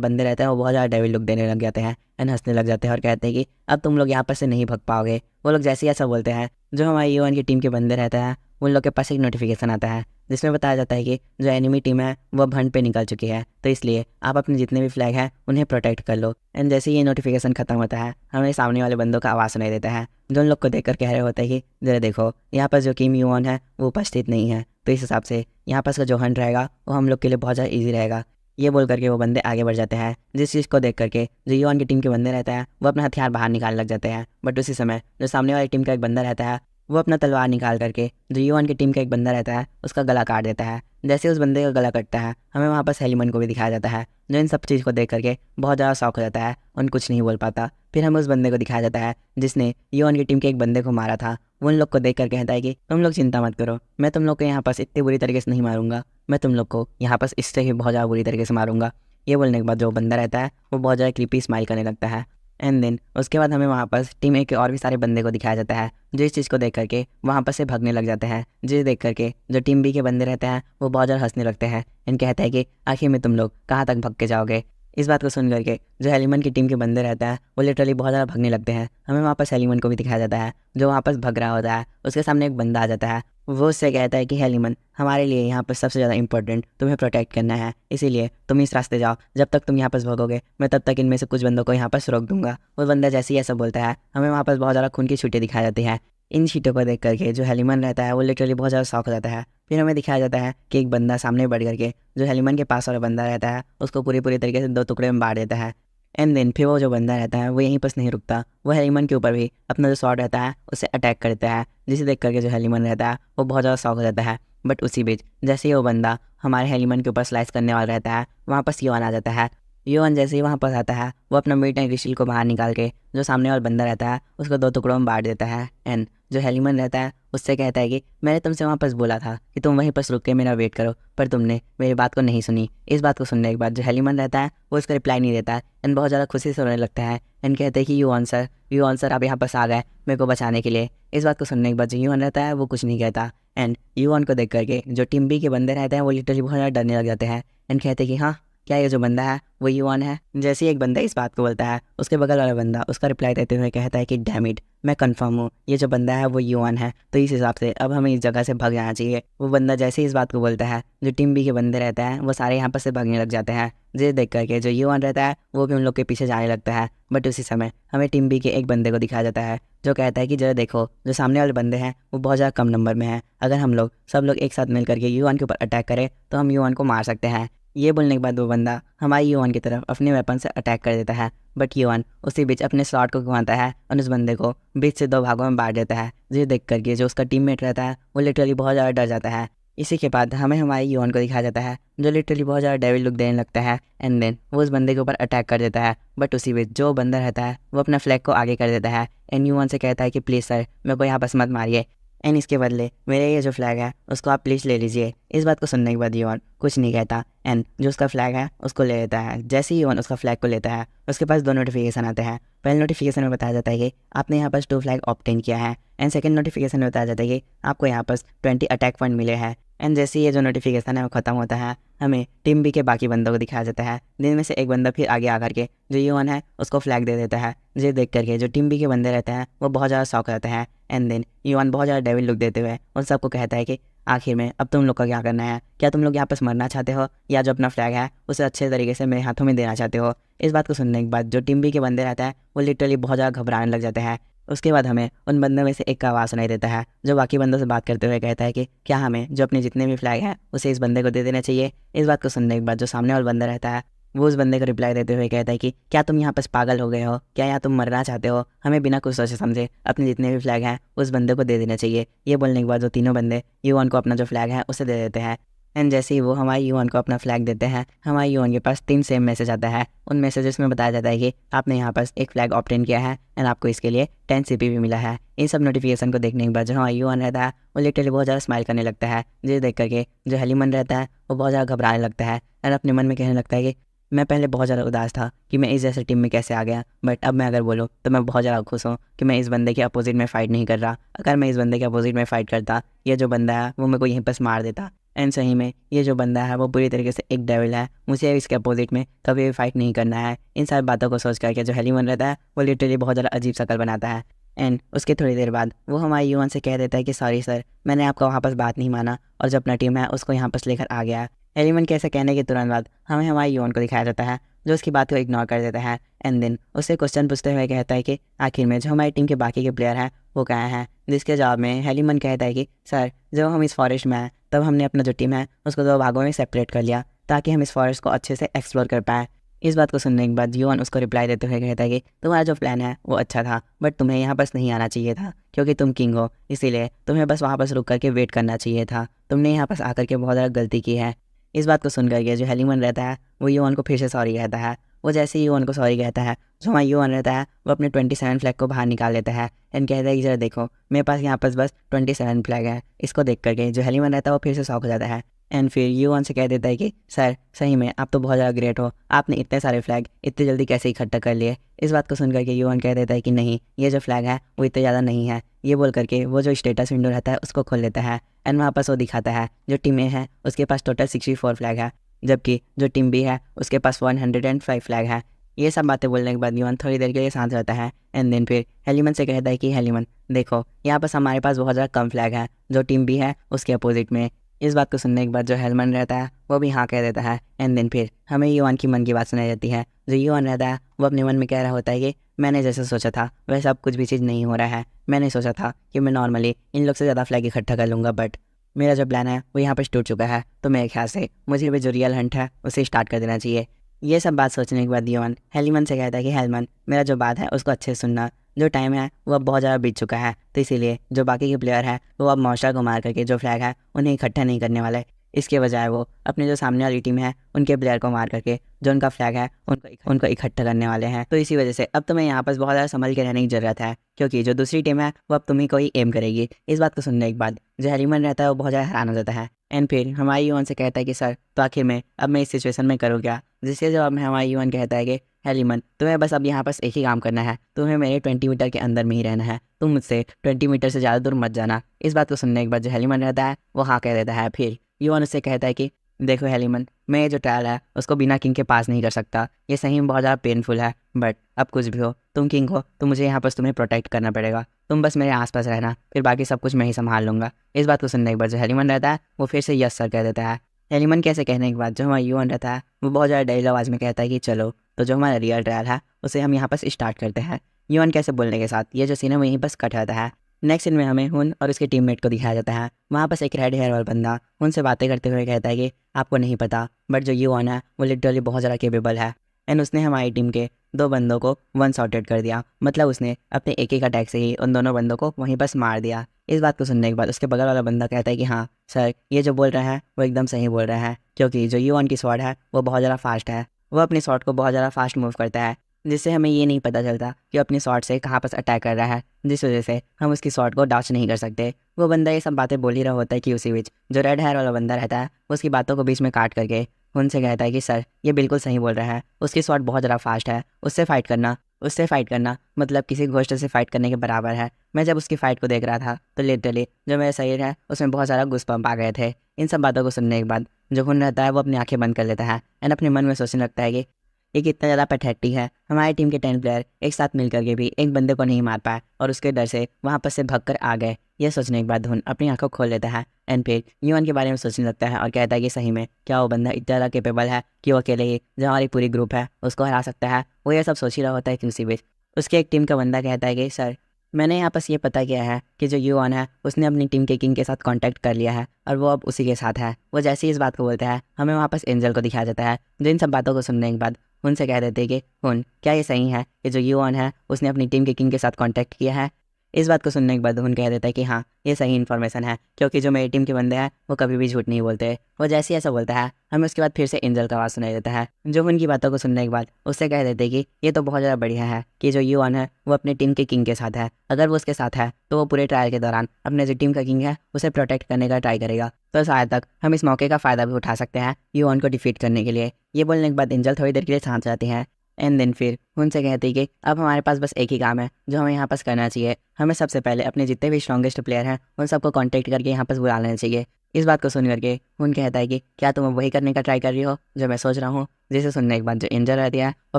बंदे रहते हैं वो बहुत ज़्यादा डेविल लुक देने लग जाते हैं एंड हंसने लग जाते हैं और कहते हैं कि अब तुम लोग यहाँ पर से नहीं भाग पाओगे। वो लोग जैसे ही ऐसा बोलते हैं जो हमारी यूएन की टीम के बंदे रहते हैं उन लोग के पास एक नोटिफिकेशन आता है जिसमें बताया जाता है कि जो एनिमी टीम है वो अब हंट पे निकल चुकी है, तो इसलिए आप अपने जितने भी फ्लैग हैं उन्हें प्रोटेक्ट कर लो। एंड जैसे ही ये नोटिफिकेशन खत्म होता है हमें सामने वाले बंदों का आवाज़ सुनाई देता है जो उन लोग को देखकर कह रहे होता है कि जरा देखो यहाँ पर जो किम यून है वो उपस्थित नहीं है, तो इस हिसाब से यहाँ पर जो हंट रहेगा वो हम लोग के लिए बहुत ज़्यादा ईजी रहेगा। ये बोल करके वो बंदे आगे बढ़ जाते हैं, जिस चीज़ को देख करके जो यून की टीम के बंदे रहते हैं वो अपना हथियार बाहर निकालने लग जाते हैं। बट उसी समय जो सामने वाली टीम का एक बंदा रहता है वो अपना तलवार निकाल करके जो यून की टीम का एक बंदा रहता है उसका गला काट देता है। जैसे उस बंदे का गला कटता है हमें वहाँ पर हेलीमन को भी दिखाया जाता है जो इन सब चीज़ को देख करके बहुत ज़्यादा शौक हो जाता है और कुछ नहीं बोल पाता। फिर हमें उस बंदे को दिखाया जाता है जिसने यून की टीम के एक बंदे को मारा था। वो उन लोग को देख कर कहता है कि तुम लोग चिंता मत करो, मैं तुम लोग को यहाँ पास इतनी बुरी तरीके से नहीं मारूंगा, मैं तुम लोग को यहाँ पास इससे ही बहुत ज़्यादा बुरी तरीके से मारूंगा। ये बोलने के बाद जो बंदा रहता है वो बहुत ज़्यादा क्रीपी स्माइल करने लगता है। एंड देन उसके बाद हमें वहाँ पर टीम ए के और भी सारे बंदे को दिखाया जाता है जो इस चीज़ को देख करके वहाँ पर से भागने लग जाते हैं, जिसे देख करके जो टीम बी के बंदे रहते हैं वो बहुत ज़्यादा हंसने लगते हैं एंड कहता है कि आखिर में तुम लोग कहाँ तक भाग के जाओगे। इस बात को सुन करके जो हेलीमन की टीम के बंदे रहते हैं वो लिटरली बहुत ज़्यादा भागने लगते हैं। हमें वहाँ पर हेलीमन को भी दिखाया जाता है जो वहाँ पर भाग रहा होता है, उसके सामने एक बंदा आ जाता है। वो उससे कहता है कि हेलीमन हमारे लिए यहाँ पर सबसे ज़्यादा इंपॉर्टेंट तुम्हें प्रोटेक्ट करना है, इसीलिए तुम इस रास्ते जाओ, जब तक तुम यहाँ पर भागोगे मैं तब तक इनमें से कुछ बंदों को यहाँ पर रोक दूंगा। वो बंदा जैसे ही ऐसा बोलता है हमें वहाँ पर बहुत ज़्यादा खून की छींटें दिखाई जाती है। इन छींटों को देख करके जो हेलीमन रहता है वो लिटरली बहुत ज़्यादा शॉक हो जाता है। फिर हमें दिखाया जाता है कि एक बंदा सामने बढ़ करके जो हेलीमन के पास वाला बंदा रहता है उसको पूरी तरीके से 2 टुकड़े में बांट देता है। एंड देन फिर वो जो बंदा रहता है वो यहीं पर नहीं रुकता, वो हेलीमन के ऊपर भी अपना जो शॉट रहता है उससे अटैक करता है, जिसे देख करके जो हेलीमन रहता है वो बहुत ज़्यादा शॉक हो जाता है। बट उसी बीच जैसे ही वो बंदा हमारे हेलीमन के ऊपर स्लाइस करने वाला रहता है वहाँ पर योन आ जाता है। योन जैसे ही वहाँ पर आता है वो अपना मिड नाइट रिशील को बाहर निकाल के जो सामने वाला बंदा रहता है उसको 2 टुकड़ों में बांट देता है। एंड जो हेलीमन रहता है उससे कहता है कि मैंने तुमसे वहाँ पर बोला था कि तुम वहीं पर रुक के मेरा वेट करो, पर तुमने मेरी बात को नहीं सुनी। इस बात को सुनने के बाद जो हेलीमन रहता है वो उसका रिप्लाई नहीं देता है एंड बहुत ज़्यादा खुशी से रोने लगता है एंड कहते हैं कि यू आंसर आप यहाँ पास आ गए मेरे को बचाने के लिए। इस बात को सुनने के बाद जो यून रहता है वो कुछ नहीं कहता एंड यून को देख करके जो टीम बी के बंदे रहते हैं वो लिटरली बहुत ज़्यादा डरने लग जाते हैं एंड कहते हैं कि हाँ क्या ये जो बंदा है वो यून है। जैसे ही एक बंदा इस बात को बोलता है उसके बगल वाला बंदा उसका रिप्लाई देते हुए कहता है कि डैम इट, मैं कंफर्म हूँ ये जो बंदा है वो यून है, तो इस हिसाब से अब हमें इस जगह से भाग जाना चाहिए। वो बंदा जैसे ही इस बात को बोलता है जो टीम बी के बंदे रहते हैं वो सारे यहाँ पर से भागने लग जाते हैं, जिसे देख करके जो यून रहता है वो भी उन लोग के पीछे जाने लगता है। बट उसी समय हमें टीम बी के एक बंदे को दिखाया जाता है जो कहता है कि जरा देखो जो सामने वाले बंदे हैं वो बहुत ज़्यादा कम नंबर में है, अगर हम लोग सब लोग एक साथ मिल करके यून के ऊपर अटैक करें तो हम यून को मार सकते हैं। ये बोलने के बाद वो बंदा हमारे यून की तरफ अपने वेपन से अटैक कर देता है, बट यून उसी बीच अपने शॉट को घुमाता है और उस बंदे को बीच से 2 भागों में बांट देता है, जिसे देख करके जो उसका टीममेट रहता है वो लिटरली बहुत ज़्यादा डर जाता है। इसी के बाद हमें हमारे यून को दिखाया जाता है जो लिटरली बहुत ज़्यादा डेविल लुक देने लगता है एंड देन वो उस बंदे के ऊपर अटैक कर देता है। बट उसी बीच जो बंदा रहता है वो अपना फ्लैग को आगे कर देता है एंड यून से कहता है कि प्लीज़ सर मेरे को यहाँ पास मत मारिए एंड इसके बदले मेरे ये जो फ्लैग है उसको आप प्लीज़ ले लीजिए। इस बात को सुनने के बाद यून कुछ नहीं कहता एंड जो उसका फ्लैग है उसको ले लेता है। जैसे ही यून उसका फ्लैग को लेता है उसके पास 2 नोटिफिकेशन आते हैं। पहले नोटिफिकेशन में बताया जाता है कि आपने यहाँ पास 2 फ्लैग ऑब्टेन किया है एंड सेकंड नोटिफिकेशन में बताया जाता है कि आपको यहाँ पास 20 अटैक पॉइंट मिले हैं। एंड जैसे ये जो नोटिफिकेशन है वो खत्म होता है हमें टीम बी के बाकी बंदों को दिखाया जाता है, जिनमें से एक बंदा फिर आगे आकर के जो यून है उसको फ्लैग दे देता है, जिसे देख करके जो टीम बी के बंदे रहते हैं वो बहुत ज़्यादा शौक रहते हैं। एंड देन यून बहुत ज़्यादा डेविल लुक देते हुए उन सबको कहता है कि आखिर में अब तुम लोग का क्या करना है, क्या तुम लोग यहाँ पर मरना चाहते हो या जो अपना फ्लैग है उसे अच्छे तरीके से मेरे हाथों में देना चाहते हो। इस बात को सुनने के बाद जो टीम बी के बंदे रहते हैं वो लिटरली बहुत ज़्यादा घबराने लग जाते हैं। उसके बाद हमें उन बंदों में से एक का आवाज़ सुनाई देता है जो बाकी बंदों से बात करते हुए कहता है कि क्या हमें जो अपने जितने भी फ्लैग हैं उसे इस बंदे को दे देना चाहिए। इस बात को सुनने के बाद जो सामने वाला बंदा रहता है वो उस बंदे को रिप्लाई देते हुए कहता है कि क्या तुम यहाँ पर पागल हो गए हो, क्या यहाँ तुम मरना चाहते हो, हमें बिना कुछ सोचे समझे अपने जितने भी फ्लैग हैं उस बंदे को दे देना चाहिए। ये बोलने के बाद जो तीनों बंदे यून को अपना जो फ्लैग है उसे दे देते हैं एंड जैसे ही वो हमारे यून को अपना फ्लैग देते हैं हमारे यून के पास 3 सेम मैसेज आता है। उन मैसेजेस में बताया जाता है कि आपने यहाँ पास एक फ्लैग ऑब्टेन किया है एंड आपको इसके लिए 10 CP भी मिला है। इन सब नोटिफिकेशन को देखने के बाद जो हमारा यून रहता है वो लिटरली बहुत ज़्यादा स्माइल करने लगता है, जिसे देख करके जो हेलीमन रहता है वो बहुत ज़्यादा घबराने लगता है एंड अपने मन में कहने लगता है कि मैं पहले बहुत ज़्यादा उदास था कि मैं इस जैसे टीम में कैसे आ गया, बट अब मैं अगर बोलूँ तो मैं बहुत ज़्यादा खुश हूँ कि मैं इस बंदे के अपोजिट में फ़ाइट नहीं कर रहा। अगर मैं इस बंदे के अपोजिट में फ़ाइट करता ये जो बंदा है वो मेरे को यहीं पर मार देता। एंड सही में ये जो बंदा है वो बुरी तरीके से एक डेविल है, मुझे इसके अपोजिट में कभी भी फाइट नहीं करना है। इन सारी बातों को सोच करके जो हेलीमन रहता है वो लिटरली बहुत ज़्यादा अजीब शक्ल बनाता है एंड उसके थोड़ी देर बाद वो हमारे यून से कह देता है कि सॉरी सर, मैंने आपका वहाँ पर बात नहीं माना और जो अपना टीम है उसको यहाँ पर लेकर आ गया। हेलीमन के ऐसे कहने के तुरंत बाद हमें हमारे यून को दिखाया जाता है जो उसकी बात को इग्नोर कर देता है एंड देन उससे क्वेश्चन पूछते हुए कहता है कि आखिर में जो हमारी टीम के बाकी के प्लेयर हैं वो कहाँ हैं, जिसके जवाब में हेलीमन कहता है कि सर, जब हम इस फॉरेस्ट में हैं तब हमने अपना जो टीम है उसको 2 भागों में सेपरेट कर लिया ताकि हम इस फॉरेस्ट को अच्छे से एक्सप्लोर कर पाएँ। इस बात को सुनने के बाद यून उसको रिप्लाई देते हुए कहता है कि तुम्हारा जो प्लान है वो अच्छा था, बट तुम्हें यहाँ बस नहीं आना चाहिए था क्योंकि तुम किंग हो, इसीलिए तुम्हें बस वहाँ पर रुक करके वेट करना चाहिए था। तुमने यहाँ पर आकर के बहुत ज़्यादा गलती की है। इस बात को सुन करके जो हेलीमन रहता है वो यून को फिर से सॉरी कहता है। वो जैसे ही यून को सॉरी कहता है, जो हमारा यून रहता है वो अपने 27 फ्लैग को बाहर निकाल लेता है एंड कहता है कि जरा देखो, मेरे पास यहाँ पर बस 27 फ्लैग है। इसको देख करके जो हेलीमन रहता है वो फिर से शॉक हो जाता है एंड फिर यून से कह देता है कि सर, सही में आप तो बहुत ज़्यादा ग्रेट हो, आपने इतने सारे फ्लैग इतने जल्दी कैसे इकट्ठा कर लिए। इस बात को सुन करके यून कह देता है कि नहीं, ये जो फ्लैग है वो इतने ज़्यादा नहीं है। ये बोल करके वो जो स्टेटस विंडो रहता है उसको खोल लेता है एंड वहाँ पर वो दिखाता है जो टीम ए है उसके पास टोटल 64 फ्लैग है, जबकि जो टीम बी है उसके पास 105 फ्लैग है। ये सब बातें बोलने के बाद यून थोड़ी देर के लिए शांत रहता है एंड देन फिर हेलीमन से कहता है कि हेलीमन देखो, यहाँ पर हमारे पास बहुत ज़्यादा कम फ्लैग है जो टीम बी है उसके अपोजिट में। इस बात को सुनने के बाद जो हेलमन रहता है वो भी हाँ कह देता है एंड देन फिर हमें यून की मन की बात सुनाई जाती है। जो यून रहता है वो अपने मन में कह रहा होता है कि मैंने जैसे सोचा था वैसा अब कुछ भी चीज़ नहीं हो रहा है। मैंने सोचा था कि मैं नॉर्मली इन लोग से ज़्यादा फ्लैग इकट्ठा कर लूँगा, बट मेरा जो प्लान है वो यहाँ पर टूट चुका है। तो मेरे ख्याल से मुझे भी जो रियल हंट है उसे स्टार्ट कर देना चाहिए। ये सब बात सोचने के बाद यून हेलीमन से कहता है कि हेलमन, मेरा जो बात है उसको अच्छे से सुनना। जो टाइम है वो अब बहुत ज़्यादा बीत चुका है, तो इसीलिए जो बाकी के प्लेयर हैं वो अब मॉन्स्टर को मार करके जो फ्लैग है उन्हें इकट्ठा नहीं करने वाले। इसके बजाय वो अपने जो सामने वाली टीम है उनके प्लेयर को मार करके जो उनका फ्लैग है उनको इकट्ठा करने वाले हैं। तो इसी वजह से अब तुम्हें यहाँ पर बहुत ज़्यादा संभल के रहने की ज़रूरत है क्योंकि जो दूसरी टीम है वो अब तुम्हें को ही एम करेगी। इस बात को सुनने के बाद जो हेलीमन रहता है वो बहुत ज़्यादा हैरान हो जाता है एंड फिर हमारी यून से कहता है कि सर, तो आखिर में अब मैं इस सिचुएशन में करूँ क्या। जिसके जवाब में हमारी यून कहता है कि हेलीमन, तुम्हें बस अब यहाँ बस एक ही काम करना है, तुम्हें मेरे 20 मीटर के अंदर में ही रहना है, तुम मुझसे 20 मीटर से ज़्यादा दूर मत जाना। इस बात को सुनने के बाद जो हेलीमन रहता है वो हाँ कह देता है। फिर यून उससे कहता है कि देखो हेलीमन, मैं ये जो ट्रायल है उसको बिना किंग के पास नहीं कर सकता। ये सही में बहुत ज़्यादा पेनफुल है, बट अब कुछ भी हो, तुम किंग हो तो मुझे यहाँ पर तुम्हें प्रोटेक्ट करना पड़ेगा। तुम बस मेरे आसपास रहना, फिर बाकी सब कुछ मैं ही संभाल लूँगा। इस बात को सुनने के बाद जो हेलीमन रहता है वो फिर से यस सर कह देता है। हेलीमन कैसे कहने के बाद जो हमारा यून रहता है वो बहुत ज़्यादा डरी आवाज़ में कहता है कि चलो, तो जो हमारा रियल ट्रायल है उसे हम यहाँ पर स्टार्ट करते हैं। यून कैसे बोलने के साथ ये जो सीन है वहीं बस कट रहता है। नेक्स्ट सीन में हमें हुन और उसके टीममेट को दिखाया जाता है। वहाँ पर एक रेड हेयर वाला बंदा उनसे बातें करते हुए कहता है कि आपको नहीं पता, बट जो यून है वो लिटरली बहुत ज़्यादा केपेबल है एंड उसने हमारी टीम के 2 बंदों को वन शॉटेड कर दिया। मतलब उसने अपने एक अटैक से ही उन दोनों बंदों को वहीं बस मार दिया। इस बात को सुनने के बाद उसके बगल वाला बंदा कहता है कि हाँ सर, ये जो बोल रहा है वो एकदम सही बोल रहा है क्योंकि जो यून की स्वॉर्ड है वो बहुत ज़्यादा फास्ट है। वो अपनी शॉट को बहुत ज़्यादा फास्ट मूव करता है, जिससे हमें ये नहीं पता चलता कि अपनी शॉट से कहाँ पर अटैक कर रहा है, जिस वजह से हम उसकी शॉट को डॉच नहीं कर सकते। वो बंदा ये सब बातें बोल ही रहा होता है कि उसी बीच जो रेड हेयर वाला बंदा रहता है वो उसकी बातों को बीच में काट करके उनसे कहता है कि सर, ये बिल्कुल सही बोल रहा है, उसकी शॉट बहुत ज़्यादा फास्ट है, उससे फाइट करना मतलब किसी घोस्ट से फाइट करने के बराबर है। मैं जब उसकी फ़ाइट को देख रहा था तो लिटरली जो मेरा शरीर है उसमें बहुत सारा गुस्पम्प आ गए थे। इन सब बातों को सुनने के बाद जो हुन रहता है वो अपनी आंखें बंद कर लेता है एंड अपने मन में सोचने लगता है कि ये कितना ज़्यादा पैथेटिक है। हमारी टीम के 10 प्लेयर एक साथ मिल करके भी एक बंदे को नहीं मार पाए और उसके डर से वहाँ पर से भागकर आ गए। यह सोचने के बाद हुन अपनी आंखों खोल लेता है एंड फिर यूएन के बारे में सोचने लगता है और कहता है कि सही में क्या वो बंदा इतना ज़्यादा केपेबल है कि वो अकेले ही जो हमारी पूरी ग्रुप है उसको हरा सकता है। वो ये सब सोच ही रहा होता है कि उसी बीच उसके एक टीम का बंदा कहता है कि सर, मैंने यहाँ बस ये पता किया है कि जो यूएन है उसने अपनी टीम के किंग के साथ कांटेक्ट कर लिया है और वो अब उसी के साथ है। वो जैसे ही इस बात को बोलता है हमें वहाँ पर एंजल को दिखाया जाता है, जो इन सब बातों को सुनने के बाद उनसे कह देते कि हुन, क्या ये सही है कि जो यूएन है उसने अपनी टीम के किंग के साथ कांटेक्ट किया है। इस बात को सुनने के बाद हुन कह देता है कि हाँ, ये सही इन्फॉर्मेशन है क्योंकि जो मेरी टीम के बंदे हैं वो कभी भी झूठ नहीं बोलते। वो जैसे ही ऐसा बोलता है हमें उसके बाद फिर से एंजल का आवाज़ सुनाई देता है, जो उनकी बातों को सुनने के बाद उससे कह देते कि ये तो बहुत ज़्यादा बढ़िया है कि जो यूएन है वो अपनी टीम के किंग के साथ है। अगर वो उसके साथ है तो वो पूरे ट्रायल के दौरान अपने जो टीम का किंग है उसे प्रोटेक्ट करने का ट्राई करेगा, तो शायद तक हम इस मौके का फ़ायदा भी उठा सकते हैं यूएन को डिफीट करने के लिए। ये बोलने के बाद एंजल थोड़ी देर के लिए शांत जाती हैं एंड देन फिर उनसे कहती कि अब हमारे पास बस एक ही काम है जो हमें यहाँ पास करना चाहिए। हमें सबसे पहले अपने जितने भी स्ट्रॉन्गेस्ट प्लेयर हैं उन सबको कांटेक्ट करके यहाँ पास बुला लेना चाहिए। इस बात को सुन करके उन कहता है कि क्या तुम वही करने का ट्राई कर रही हो जो मैं सोच रहा हूँ। जिसे सुनने के बाद जो एंजल रहती है वो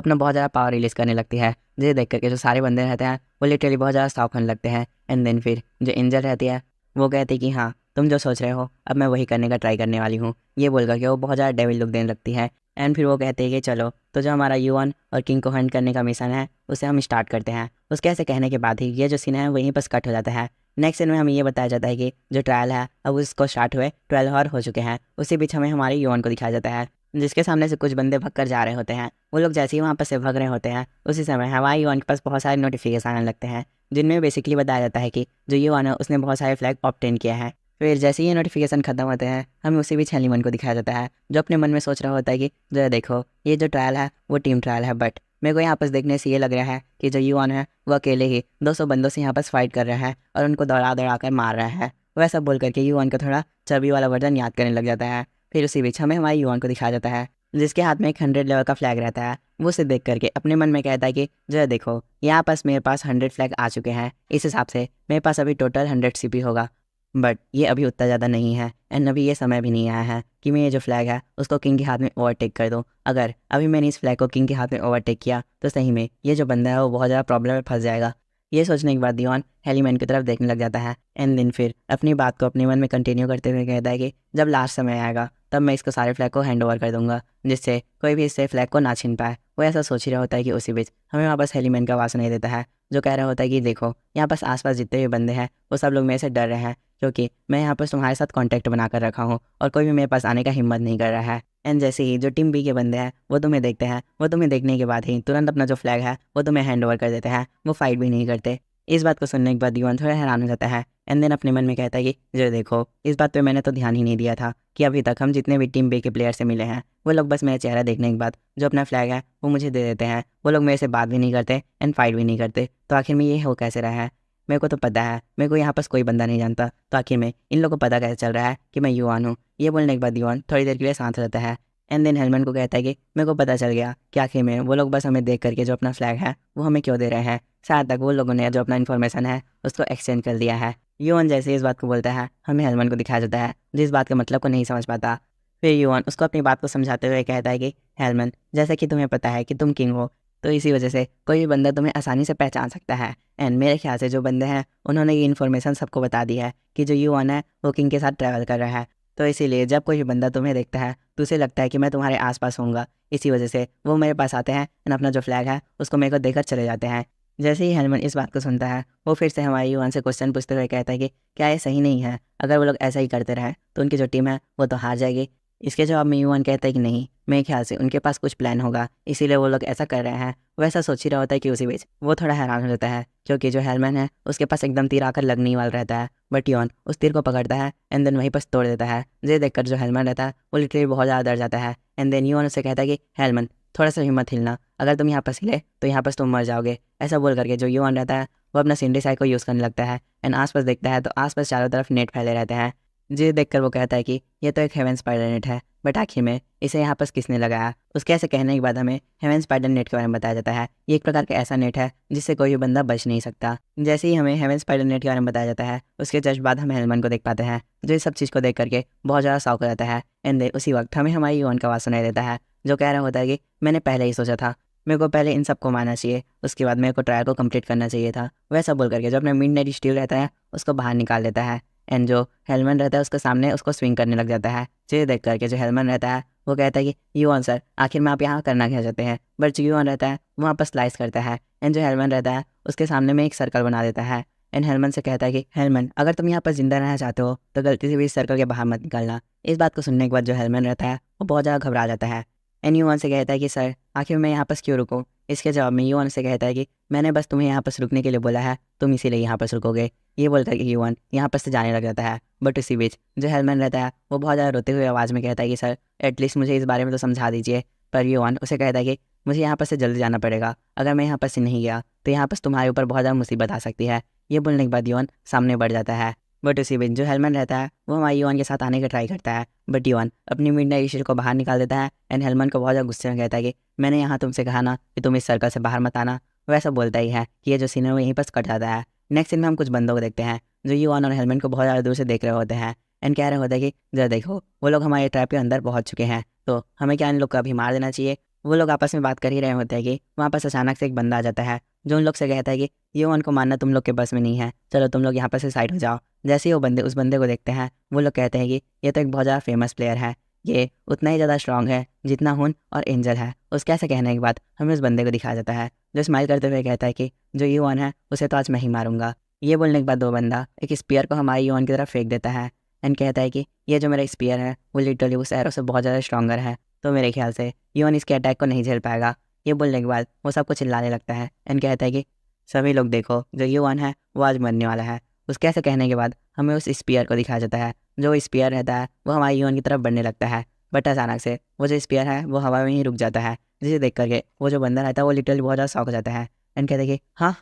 अपना बहुत ज़्यादा पावर रिलीज करने लगती है, जिसे देख करके जो सारे बंदे रहते हैं वो लिटरली बहुत ज़्यादा शॉक होने लगते हैं। एंड देन फिर जो एंजल रहती है वो कहती है कि हाँ, तुम जो सोच रहे हो अब मैं वही करने का ट्राई करने वाली हूँ। ये बोल करके वो बहुत ज़्यादा डेविल लुक देने लगती है। एंड फिर वो कहते हैं कि चलो, तो जो हमारा यूवन और किंग को हंट करने का मिशन है उसे हम स्टार्ट करते हैं। उसके ऐसे कहने के बाद ही ये जो सीन है वहीं पर कट हो जाता है। नेक्स्ट सीन में हमें ये बताया जाता है कि जो ट्रायल है अब उसको स्टार्ट हुए 12 आवर हो चुके हैं। उसी बीच हमें हमारे यूवन को दिखाया जाता है, जिसके सामने से कुछ बंदे भग कर जा रहे होते हैं। वो लोग जैसे ही वहाँ पर से भग रहे होते हैं उसी समय हमारे यूवन के पास बहुत सारे नोटिफिकेशन आने लगते हैं, जिनमें बेसिकली बताया जाता है कि जो यूवन है उसने बहुत सारे फ्लैग ऑब्टेन किया है। फिर जैसे ही ये नोटिफिकेशन खत्म होते हैं हमें उसी बीच हेलीमन को दिखाया जाता है, जो अपने मन में सोच रहा होता है कि जरा देखो, ये जो ट्रायल है वो टीम ट्रायल है, बट मेरे को यहाँ पर देखने से ये लग रहा है कि जो यूवन है वो अकेले ही 200 बंदों से यहाँ पर फाइट कर रहा है और उनको दौड़ा दौड़ा कर मार रहा है। वैसा बोल करके यूवन को थोड़ा चर्बी वाला वर्जन याद करने लग जाता है। फिर उसी बीच हमें हमारे यूवन को दिखाया जाता है, जिसके हाथ में एक 100 लेवल का फ्लैग रहता है। वो उसे देख करके अपने मन में कहता है कि जरा देखो, यहाँ पास मेरे पास 100 फ्लैग आ चुके हैं, इस हिसाब से मेरे पास अभी टोटल 100 सीपी होगा, बट ये अभी उतना ज़्यादा नहीं है। एंड अभी ये समय भी नहीं आया है कि मैं ये जो फ्लैग है उसको किंग के हाथ में ओवरटेक कर दूँ। अगर अभी मैंने इस फ्लैग को किंग के हाथ में ओवरटेक किया तो सही में ये जो बंदा है वो बहुत ज़्यादा प्रॉब्लम में फंस जाएगा। ये सोचने के बाद दियोन हेलीमैन की तरफ देखने लग जाता है। एंड देन फिर अपनी बात को अपने मन में कंटिन्यू करते हुए कहता है कि जब लास्ट समय आएगा तब मैं इसको सारे फ्लैग को हैंड ओवर कर दूंगा, जिससे कोई भी इससे फ्लैग को ना छीन पाए। वो ऐसा सोच ही रहा होता है कि उसी बीच हमें वापस हेलीमैन का आवाज़ नहीं देता है, जो कह रहा होता है कि देखो, यहाँ पास आसपास जितने भी बंदे हैं वो सब लोग मेरे से डर रहे हैं, क्योंकि मैं यहाँ पर तुम्हारे साथ कांटेक्ट बनाकर रखा हूँ और कोई भी मेरे पास आने का हिम्मत नहीं कर रहा है। एंड जैसे ही जो टीम बी के बंदे हैं वो तुम्हें देखते हैं, वो तुम्हें देखने के बाद ही तुरंत अपना जो फ्लैग है वो तुम्हें हैंड ओवर कर देते हैं, वो फाइट भी नहीं करते। इस बात को सुनने के बाद युवन थोड़ा हैरान हो जाता है। एंड देन अपने मन में कहता है कि जो देखो, इस बात पे मैंने तो ध्यान ही नहीं दिया था कि अभी तक हम जितने भी टीम बी के प्लेयर से मिले हैं वो लोग बस मेरा चेहरा देखने के बाद जो अपना फ्लैग है वो मुझे दे देते हैं। वो लोग मेरे से बात भी नहीं करते एंड फाइट भी नहीं करते, तो आखिर में ये हो कैसे रहा है? मेरे को तो पता है, मेरे को यहाँ पास कोई बंदा नहीं जानता, तो आखिर में इन लोगों को पता कैसे चल रहा है कि मैं युवान हूँ? ये बोलने के बाद युवान थोड़ी देर के लिए शांत रहता है। एंड देन हेलमेट को कहता है कि मेरे को पता चल गया कि आखिर में वो लोग बस हमें देख करके जो अपना फ्लैग है वो हमें क्यों दे रहे हैं। शायद तक वो लोगों ने जो अपना इन्फॉर्मेशन है उसको एक्सचेंज कर दिया है। युवन जैसे इस बात को बोलता है हमें हेलमेट को दिखाया जाता है, जिस बात के मतलब को नहीं समझ पाता। फिर युवन उसको अपनी बात को समझाते हुए कहता है कि हेलमेट, जैसा कि तुम्हें पता है कि तुम किंग हो, तो इसी वजह से कोई भी बंदा तुम्हें आसानी से पहचान सकता है। एंड मेरे ख्याल से जो बंदे हैं उन्होंने ये इन्फॉर्मेशन सबको बता दी है कि जो युवन है वो किंग के साथ ट्रैवल कर रहा है, तो इसीलिए जब कोई भी बंदा तुम्हें देखता है तो उसे लगता है कि मैं तुम्हारे आसपास होऊंगा। इसी वजह से वो मेरे पास आते हैं एंड अपना जो फ्लैग है उसको मेरे को देकर चले जाते हैं। जैसे ही हेलमेट इस बात को सुनता है वो फिर से हमारे युवान से क्वेश्चन पूछते हुए कहता है कि क्या ये सही नहीं है? अगर वो लोग ऐसा ही करते रहे तो उनकी जो टीम है वो तो हार जाएगी। इसके जवाब में युवान कहता है कि नहीं, मेरे ख्याल से उनके पास कुछ प्लान होगा, इसीलिए वो लोग ऐसा कर रहे हैं। वैसा सोच ही रहा होता है कि उसी बीच वो थोड़ा हैरान हो जाता है, क्योंकि जो हेलमैन है उसके पास एकदम तीर आकर लगने ही वाला रहता है, बट योन उस तीर को पकड़ता है एंड देन वहीं पर तोड़ देता है। ये देखकर जो हेलमैन रहता है वो लिटरली बहुत ज़्यादा डर जाता है। एंड देन योन उसे कहता है कि हेलमैन, थोड़ा सा हिम्मत हिलना, अगर तुम यहाँ पास हिले तो यहाँ पास तुम मर जाओगे। ऐसा बोल करके जो योन रहता है वो अपना सिंडिसाइड को यूज़ करने लगता है एंड आसपास देखता है तो आसपास चारों तरफ नेट फैले रहते हैं। ये देखकर वो कहता है कि ये तो एक हेवन स्पाइडर नेट है, बट आखिर में इसे यहाँ पर किसने लगाया? उसके ऐसे कहने के बाद हमें हेवन स्पाइडर नेट के बारे में बताया जाता है। ये एक प्रकार का ऐसा नेट है जिससे कोई भी बंदा बच नहीं सकता। जैसे ही हमें हेवन स्पाइडर नेट के बारे में बताया जाता है उसके जस्ट बाद हम हेलमन को देख पाते हैं, जो इस सब चीज़ को देख करके बहुत ज़्यादा शौक हो जाता है। एंड देन उसी वक्त हमें हमारी यून का आवाज़ सुनाई देता है, जो कह रहा होता है कि मैंने पहले ही सोचा था, मेरे को पहले इन सबको मारना चाहिए, उसके बाद मेरे को ट्रायल को कंप्लीट करना चाहिए था। वैसा बोल करके जो अपने मिडनाइट स्टील रहता है उसको बाहर निकाल देता है एंड जो हेलमन रहता है उसके सामने उसको स्विंग करने लग जाता है। ये देख करके जो हेलमन रहता है वो कहता है कि युवन सर, आखिर में आप यहाँ करना क्या चाहते हैं? बट जो युवन रहता है वहाँ पर स्लाइस करता है एंड जो हेलमन रहता है उसके सामने में एक सर्कल बना देता है। एंड हेलमन से कहता है कि हेलमन, अगर तुम यहाँ पर जिंदा रहना चाहते हो तो गलती से भी इस सर्कल के बाहर मत निकलना। इस बात को सुनने के बाद जो हेलमन रहता है वो बहुत ज़्यादा घबरा जाता है एंड युवन से कहता है कि सर, आखिर मैं यहाँ पर क्यों रुकूँ? इसके जवाब में युवन से कहता है कि मैंने बस तुम्हें यहाँ पर रुकने के लिए बोला है, तुम इसीलिए यहाँ पर रुकोगे। ये बोलकर कि युवन यहाँ पर से जाने लग जाता है। बट इसी बीच जो हेलमन रहता है वो बहुत ज़्यादा रोते हुए आवाज़ में कहता है कि सर, एटलीस्ट मुझे इस बारे में तो समझा दीजिए। पर युवन उसे कहता है कि मुझे यहाँ पर से जल्दी जाना पड़ेगा, अगर मैं यहाँ पर से नहीं गया तो यहाँ पर तुम्हारे ऊपर बहुत ज़्यादा मुसीबत आ सकती है। ये बोलने के बाद युवन सामने बढ़ जाता है। बट उसी बीच जो हेलमन रहता है वो हमारे युवन के साथ आने का ट्राई करता है, बट युवन अपनी मिडनाइट इशिल को बाहर निकाल देता है एंड हेलमन को बहुत ज़्यादा गुस्से में कहता है कि मैंने यहाँ तुमसे कहा ना कि तुम इस सर्कल से बाहर मत आना। वैसा बोलता ही है कि ये जो सीन है वो यहीं पर कट जाता है। नेक्स्ट सीन में हम कुछ बंदों को देखते हैं जो युवन और हेलमन को बहुत ज़्यादा दूर से देख रहे होते हैं एंड कह रहे होते हैं कि जरा देखो, वो लोग हमारे ट्रैप के अंदर पहुँच चुके हैं, तो हमें क्या इन लोग को अभी मार देना चाहिए। वो लोग आपस में बात कर ही रहे होते हैं कि वहाँ पास अचानक से एक बंदा आ जाता है जो उन लोग से कहता है कि ये उनको मानना तुम लोग के बस में नहीं है, चलो तुम लोग यहाँ पर से साइड हो जाओ। जैसे ही वो बंदे उस बंदे को देखते हैं वो लोग कहते हैं कि ये तो एक बहुत ज़्यादा फेमस प्लेयर है, ये उतना ही ज़्यादा स्ट्रांग है जितना हुन और एंजल है। उसके ऐसे कहने के बाद हमें उस बंदे को दिखाया जाता है जो स्माइल करते हुए कहता है कि जो यून है उसे तो आज मैं ही मारूंगा। ये बोलने के बाद वो बंदा एक स्पीयर को हमारे यून की तरफ फेंक देता है एंड कहता है कि ये जो मेरा स्पीयर है वो लिटरली उस एरो से बहुत ज़्यादा स्ट्रॉन्गर है, तो मेरे ख्याल से यून इसके अटैक को नहीं झेल पाएगा। ये बोलने के बाद वो सबको चिल्लाने लगता है एंड कहता है कि सभी लोग देखो जो यून है वो आज मरने वाला है। उसके ऐसे कहने के बाद हमें उस स्पीयर को दिखाया जाता है। जो स्पीयर रहता है वो हमारे यून की तरफ बढ़ने लगता है, बट अचानक से वो जो स्पीयर है वो हवा में ही रुक जाता है, जिसे देख करके वो जो बंदा रहता है वो लिटरली बहुत ज़्यादा शॉक हो जाता है एंड कहता है कि हाँ,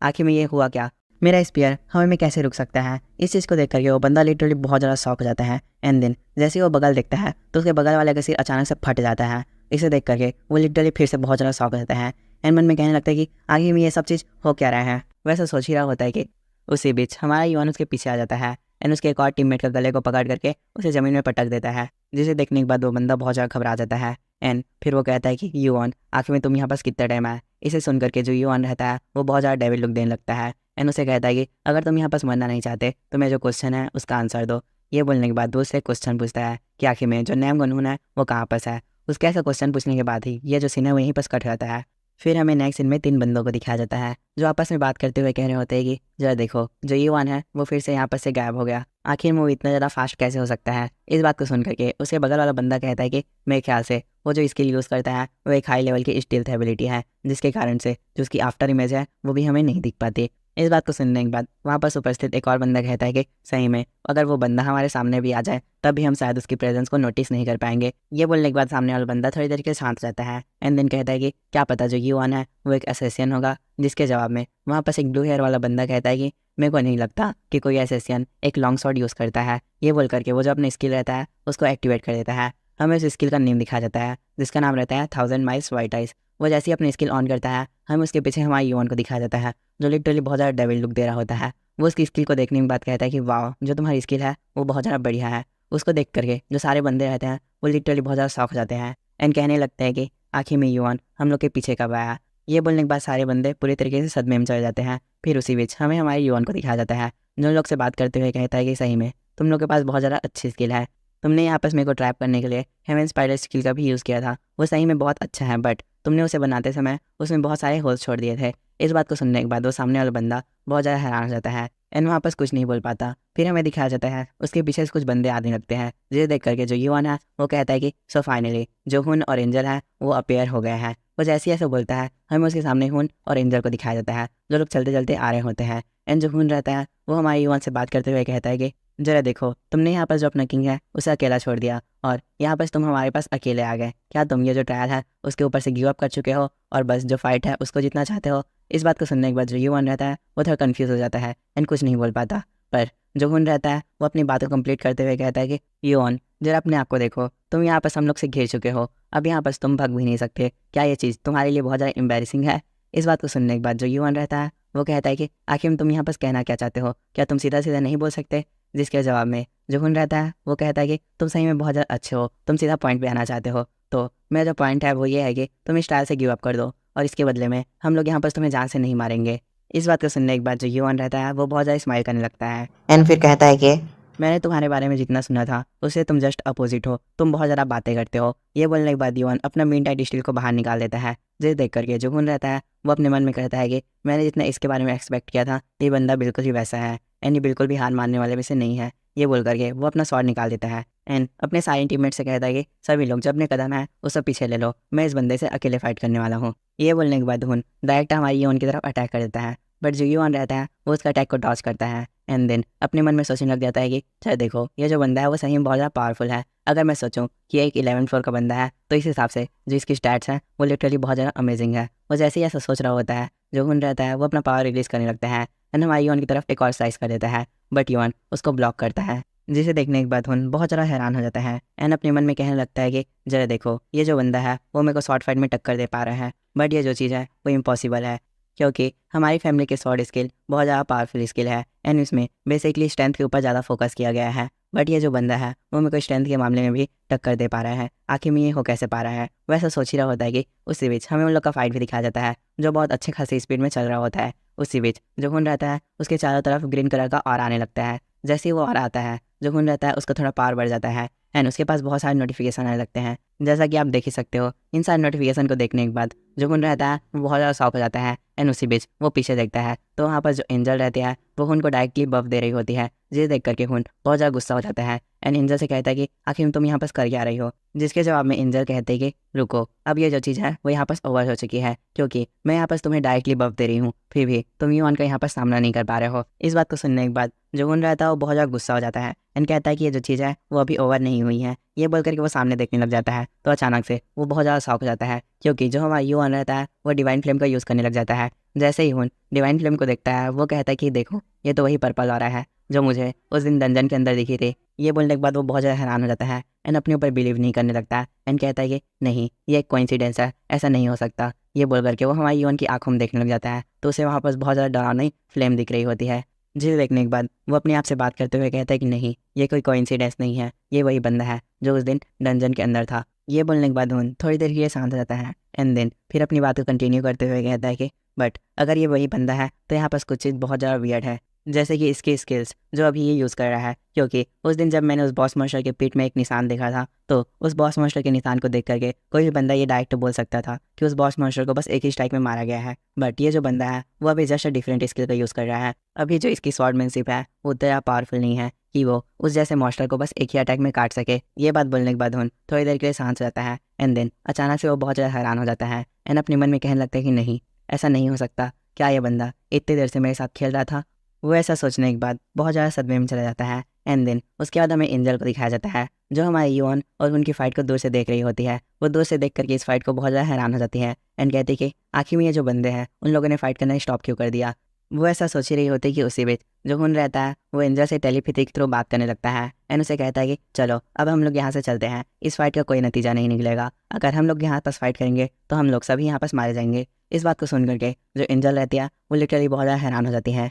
आखिर में ये हुआ क्या, मेरा स्पीयर हवा में कैसे रुक सकता है। इस चीज़ को देख करके वो बंदा लिटरली बहुत ज़्यादा शॉक हो जाता है एंड देन जैसे ही वो बगल देखता है तो उसके बगल वाले का सिर अचानक से फट जाता है। इसे देख करके वो लिटरली फिर से बहुत ज़्यादा शॉक हो जाता है एंड मन में कहने लगता है कि आगे में ये सब चीज़ हो क्या रहा है। वैसा सोच ही रहा होता है कि उसी बीच हमारा यून उसके पीछे आ जाता है एंड उसके एक और टीममेट का गले को पकड़ करके उसे ज़मीन में पटक देता है, जिसे देखने के बाद वो बंदा बहुत ज़्यादा घबरा जाता है एंड फिर वो कहता है कि यून आखिर में तुम यहाँ पास कितना टाइम है। इसे सुन करके जो यून रहता है वो बहुत ज़्यादा डेविल लुक देने लगता है एंड उसे कहता है कि अगर तुम यहाँ पास मरना नहीं चाहते तो मैं जो क्वेश्चन है उसका आंसर दो। ये बोलने के बाद वो उससे क्वेश्चन पूछता है कि आखिर में जो नैम गनून है वो कहाँ पास है। उसके ऐसा क्वेश्चन पूछने के बाद ही ये जो सीन है वहीं पास कट जाता है। फिर हमें नेक्स्ट सीन में 3 बंदों को दिखाया जाता है जो आपस में बात करते हुए कह रहे होते हैं कि जरा देखो जो यून है वो फिर से यहाँ पर से गायब हो गया, आखिर में वो इतना ज़्यादा फास्ट कैसे हो सकता है। इस बात को सुन करके उसके बगल वाला बंदा कहता है कि मेरे ख्याल से वो जो स्किल यूज़ करता है वो एक हाई लेवल की स्टील्थ एबिलिटी है, जिसके कारण से जो उसकी आफ्टर इमेज है वो भी हमें नहीं दिख पाती। इस बात को सुनने के बाद वहाँ पर उपस्थित एक और बंदा कहता है कि सही में अगर वो बंदा हमारे सामने भी आ जाए तब भी हम शायद उसकी प्रेजेंस को नोटिस नहीं कर पाएंगे। ये बोलने के बाद सामने वाला बंदा थोड़ी देर के शांत रहता है एंड देन कहता है कि क्या पता जो यून है वो एक असैसियन होगा। जिसके जवाब में वहाँ पर एक ब्लू हेयर वाला बंदा कहता है कि मेरे को नहीं लगता कि कोई असैसियन एक लॉन्ग शॉट यूज़ करता है। ये बोल करके वो जो अपने स्किल रहता है उसको एक्टिवेट कर देता है। हमें उस स्किल का नेम दिखाया जाता है जिसका नाम रहता है 1000 माइल्स वाइट आइस। वो जैसे ही अपनी स्किल ऑन करता है हमें उसके पीछे हमारे यून को दिखाया जाता है जो लिटरली बहुत ज़्यादा डेविल लुक दे रहा होता है। वो उसकी स्किल को देखने के बाद कहता है कि वाह जो तुम्हारी स्किल है वो बहुत ज़्यादा बढ़िया है। उसको देख करके जो सारे बंदे रहते हैं वो लिटरली बहुत ज़्यादा शौक हो जाते हैं एंड कहने लगते हैं कि आखिर में यून हम लोग के पीछे कब आया। ये बोलने के बाद सारे बंदे पूरी तरीके से सदमे में चले जाते हैं। फिर उसी बीच हमें हमारे यून को दिखाया जाता है जो लोग से बात करते हुए कहता है कि सही में तुम लोग के पास बहुत ज़्यादा अच्छी स्किल है, तुमने यहाँ आपस मेरे को ट्रैप करने के लिए हेवन स्पाइडर स्किल का भी यूज़ किया था, वो सही में बहुत अच्छा है, बट तुमने उसे बनाते समय उसमें बहुत सारे होल्स छोड़ दिए थे। इस बात को सुनने के बाद वो सामने वाला बंदा बहुत ज़्यादा हैरान हो जाता है एंड वहाँ आपस कुछ नहीं बोल पाता। फिर हमें दिखाया जाता है उसके पीछे से कुछ बंदे आने लगते हैं, जिसे देख करके जो यून है वो कहता है कि सो फाइनली जो हुन और एंजल है वो अपेयर हो गए हैं। वो जैसे ही ऐसे बोलता है हमें उसके सामने हुन और एंजल को दिखाया जाता है जो लोग चलते चलते आ रहे होते हैं एंड जो हुन रहता है वो हमारे यून से बात करते हुए कहता है कि जरा देखो तुमने यहाँ पर जो अपना किंग है उसे अकेला छोड़ दिया और यहाँ पर तुम हमारे पास अकेले आ गए, क्या तुम ये जो ट्रायल है उसके ऊपर से गिव अप कर चुके हो और बस जो फाइट है उसको जीतना चाहते हो। इस बात को सुनने के बाद जो यून रहता है वो थोड़ा कन्फ्यूज़ हो जाता है एंड कुछ नहीं बोल पाता, पर जो हुन रहता है वो अपनी बात को कंप्लीट करते हुए कहता है कि यून जरा अपने आप को देखो, तुम यहाँ पर हम लोग से घिर चुके हो, अब यहाँ पर तुम भाग भी नहीं सकते, क्या ये चीज़ तुम्हारे लिए बहुत ज़्यादा एम्बैरेसिंग है। इस बात को सुनने के बाद जो यून रहता है वो कहता है कि आखिर में तुम यहाँ पर कहना क्या चाहते हो, क्या तुम सीधा सीधा नहीं बोल सकते। जिसके जवाब में जो हुन रहता है वो कहता है कि तुम सही में बहुत ज़्यादा अच्छे हो, तुम सीधा पॉइंट पे आना चाहते हो, तो मेरा जो पॉइंट है वो ये है कि तुम इस ट्रायल से गिव अप कर दो और इसके बदले में हम लोग यहाँ पर तुम्हें जान से नहीं मारेंगे। इस बात को सुनने के बाद जो यून रहता है वो बहुत ज़्यादा स्माइल करने लगता है एंड फिर कहता है कि मैंने तुम्हारे बारे में जितना सुना था उससे तुम जस्ट अपोजिट हो, तुम बहुत ज़्यादा बातें करते हो। ये बोलने के बाद यून अपना मीन टाइट स्टील को बाहर निकाल देता है, जिसे देख करके जो हुन रहता है वो अपने मन में कहता है कि मैंने जितना इसके बारे में एक्सपेक्ट किया था ये बंदा बिल्कुल ही वैसा है एंड ये बिल्कुल भी हार मानने वाले में से नहीं है। ये बोल करके वो अपना स्वॉर्ड निकाल देता है एंड अपने सारे टीममेट से कहता है कि सभी लोग जो अपने कदम है वो सब पीछे ले लो, मैं इस बंदे से अकेले फाइट करने वाला हूँ। ये बोलने के बाद हुन डायरेक्ट हमारी यून की तरफ अटैक कर देता है, बट जो यून रहता है वो उसका अटैक को डॉज करता है एंड देन अपने मन में सोचने लग जाता है कि चल देखो ये जो बंदा है वो सही में बहुत ज़्यादा पावरफुल है। अगर मैं सोचूं कि एक 11th फ्लोर का बंदा है तो इस हिसाब से जो इसकी स्टैट्स हैं वो लिटरली बहुत ज़्यादा अमेजिंग है। वो जैसे ही ऐसा सोच रहा होता है जो हुन रहता है वो अपना पावर रिलीज करने लगता है एंड हमारी यून की तरफ एक और स्लाइस कर देता है, बट यून उसको ब्लॉक करता है, जिसे देखने के बाद हुन बहुत ज़्यादा हैरान हो जाता है एंड अपने मन में कहने लगता है कि जरा देखो ये जो बंदा है वो मेरे को शॉर्ट फाइट में टक्कर दे पा रहा है, बट ये जो चीज़ है वो इम्पॉसिबल है क्योंकि हमारी फैमिली के स्वॉर्ड स्किल बहुत ज़्यादा पावरफुल स्किल है एंड इसमें बेसिकली स्ट्रेंथ के ऊपर ज़्यादा फोकस किया गया है। बट ये जो बंदा है वो मेरे को स्ट्रेंथ के मामले में भी टक्कर दे पा रहा है, आखिर में ये हो कैसे पा रहा है। वैसा सोच ही रहा होता है कि उसी बीच हमें उन लोग का फाइट भी दिखाया जाता है जो बहुत अच्छे खासी स्पीड में चल रहा होता है। उसी बीच जो खून रहता है उसके चारों तरफ ग्रीन कलर का और आने लगता है। जैसे ही वो और आता है जो खून रहता है उसका थोड़ा पावर बढ़ जाता है एंड उसके पास बहुत सारे नोटिफिकेशन आने लगते हैं। जैसा कि आप देख ही सकते हो, इन सारे नोटिफिकेशन को देखने के बाद जो खून रहता है वो बहुत ज़्यादा शॉक हो जाता है एंड उसी बीच वो पीछे देखता है तो वहाँ पर जो एंजल रहती है वो खून को डायरेक्टली बफ दे रही होती है, जिसे देख करके खून बहुत ज़्यादा गुस्सा हो जाता है एंड एंजल से कहता है कि आखिर तुम यहाँ पर कर क्या रही हो। जिसके जवाब में एंजल कहते हैं कि रुको, अब ये जो चीज़ है वो यहाँ पर ओवर हो चुकी है, क्योंकि मैं यहाँ पर तुम्हें डायरेक्टली बफ दे रही हूँ, फिर भी तुम यून का यहाँ पर सामना नहीं कर पा रहे हो। इस बात को सुनने के बाद जो खून रहता है वो बहुत ज़्यादा गुस्सा हो जाता है एंड कहता है कि ये जो चीज़ है वो अभी ओवर नहीं हुई है। ये बोल करके वो सामने देखने लग जाता है तो अचानक से वो बहुत ज़्यादा शॉक हो जाता है, क्योंकि जो हमारा यून रहता है वो डिवाइन फ्लेम का यूज़ करने लग जाता है। जैसे ही खून डिवाइन फ्लेम को देखता है वो कहता है कि देखो, ये तो वही पर्पल हो रहा है जो मुझे उस दिन डंजन के अंदर दिखी थी। ये बोलने के बाद वो बहुत ज़्यादा हैरान हो जाता है एंड अपने ऊपर बिलीव नहीं करने लगता है एंड कहता है कि नहीं, ये एक कोइंसिडेंस है, ऐसा नहीं हो सकता। ये बोल करके वो हमारी यून की आंखों में देखने लग जाता है तो उसे वहाँ पर बहुत ज़्यादा डरावनी फ्लेम दिख रही होती है, जिसे देखने के बाद वो अपने आप से बात करते हुए कहता है कि नहीं, ये कोई कोइंसिडेंस नहीं है, ये वही बंदा है जो उस दिन डंजन के अंदर था। ये बोलने के बाद उन थोड़ी देर के लिए शांत हो जाता है एंड देन फिर अपनी बात को कंटिन्यू करते हुए कहता है कि बट अगर ये वही बंदा है तो यहाँ पर कुछ चीज़ बहुत ज़्यादा वियर्ड है, जैसे कि इसकी स्किल्स जो अभी ये यूज़ कर रहा है। क्योंकि उस दिन जब मैंने उस बॉस मास्टर के पीठ में एक निशान देखा था तो उस बॉस मास्टर के निशान को देख करके कोई भी बंदा ये डायरेक्ट बोल सकता था कि उस बॉस मास्टर को बस एक ही स्ट्राइक में मारा गया है। बट ये जो बंदा है वो अभी जस्ट डिफरेंट स्किल का यूज़ कर रहा है। अभी जो इसकी स्वॉर्डमैनशिप है वो उतना पावरफुल नहीं है कि वो उस जैसे मास्टर को बस एक ही अटैक में काट सके। ये बात बोलने के बाद हुन थोड़ी देर के लिए शांत हो जाता है एंड देन अचानक से वो बहुत ज़्यादा हैरान हो जाता है एंड अपने मन में कहने लगता है कि नहीं, ऐसा नहीं हो सकता, क्या ये बंदा इतनी देर से मेरे साथ खेल रहा था। वो ऐसा सोचने के बाद बहुत ज़्यादा सदमे में चला जाता है एंड देन उसके बाद हमें एंजल को दिखाया जाता है जो हमारे यून और उनकी फ़ाइट को दूर से देख रही होती है। वो दूर से देख करके इस फाइट को बहुत ज़्यादा हैरान हो जाती है एंड कहती है कि आखिर में ये जो बंदे हैं उन लोगों ने फाइट करना स्टॉप क्यों कर दिया। वो ऐसा सोच ही रही होती है कि उसी बीच जो खून रहता है वो एंजल से टेलीपैथी के थ्रू बात करने लगता है एंड उसे कहता है कि चलो अब हम लोग यहाँ से चलते हैं, इस फाइट का कोई नतीजा नहीं निकलेगा, अगर हम लोग यहाँ पास फाइट करेंगे तो हम लोग सभी यहाँ पास मारे जाएंगे। इस बात को सुन करके जो एंजल रहती है वो लिटरली बहुत ज़्यादा हैरान हो जाती है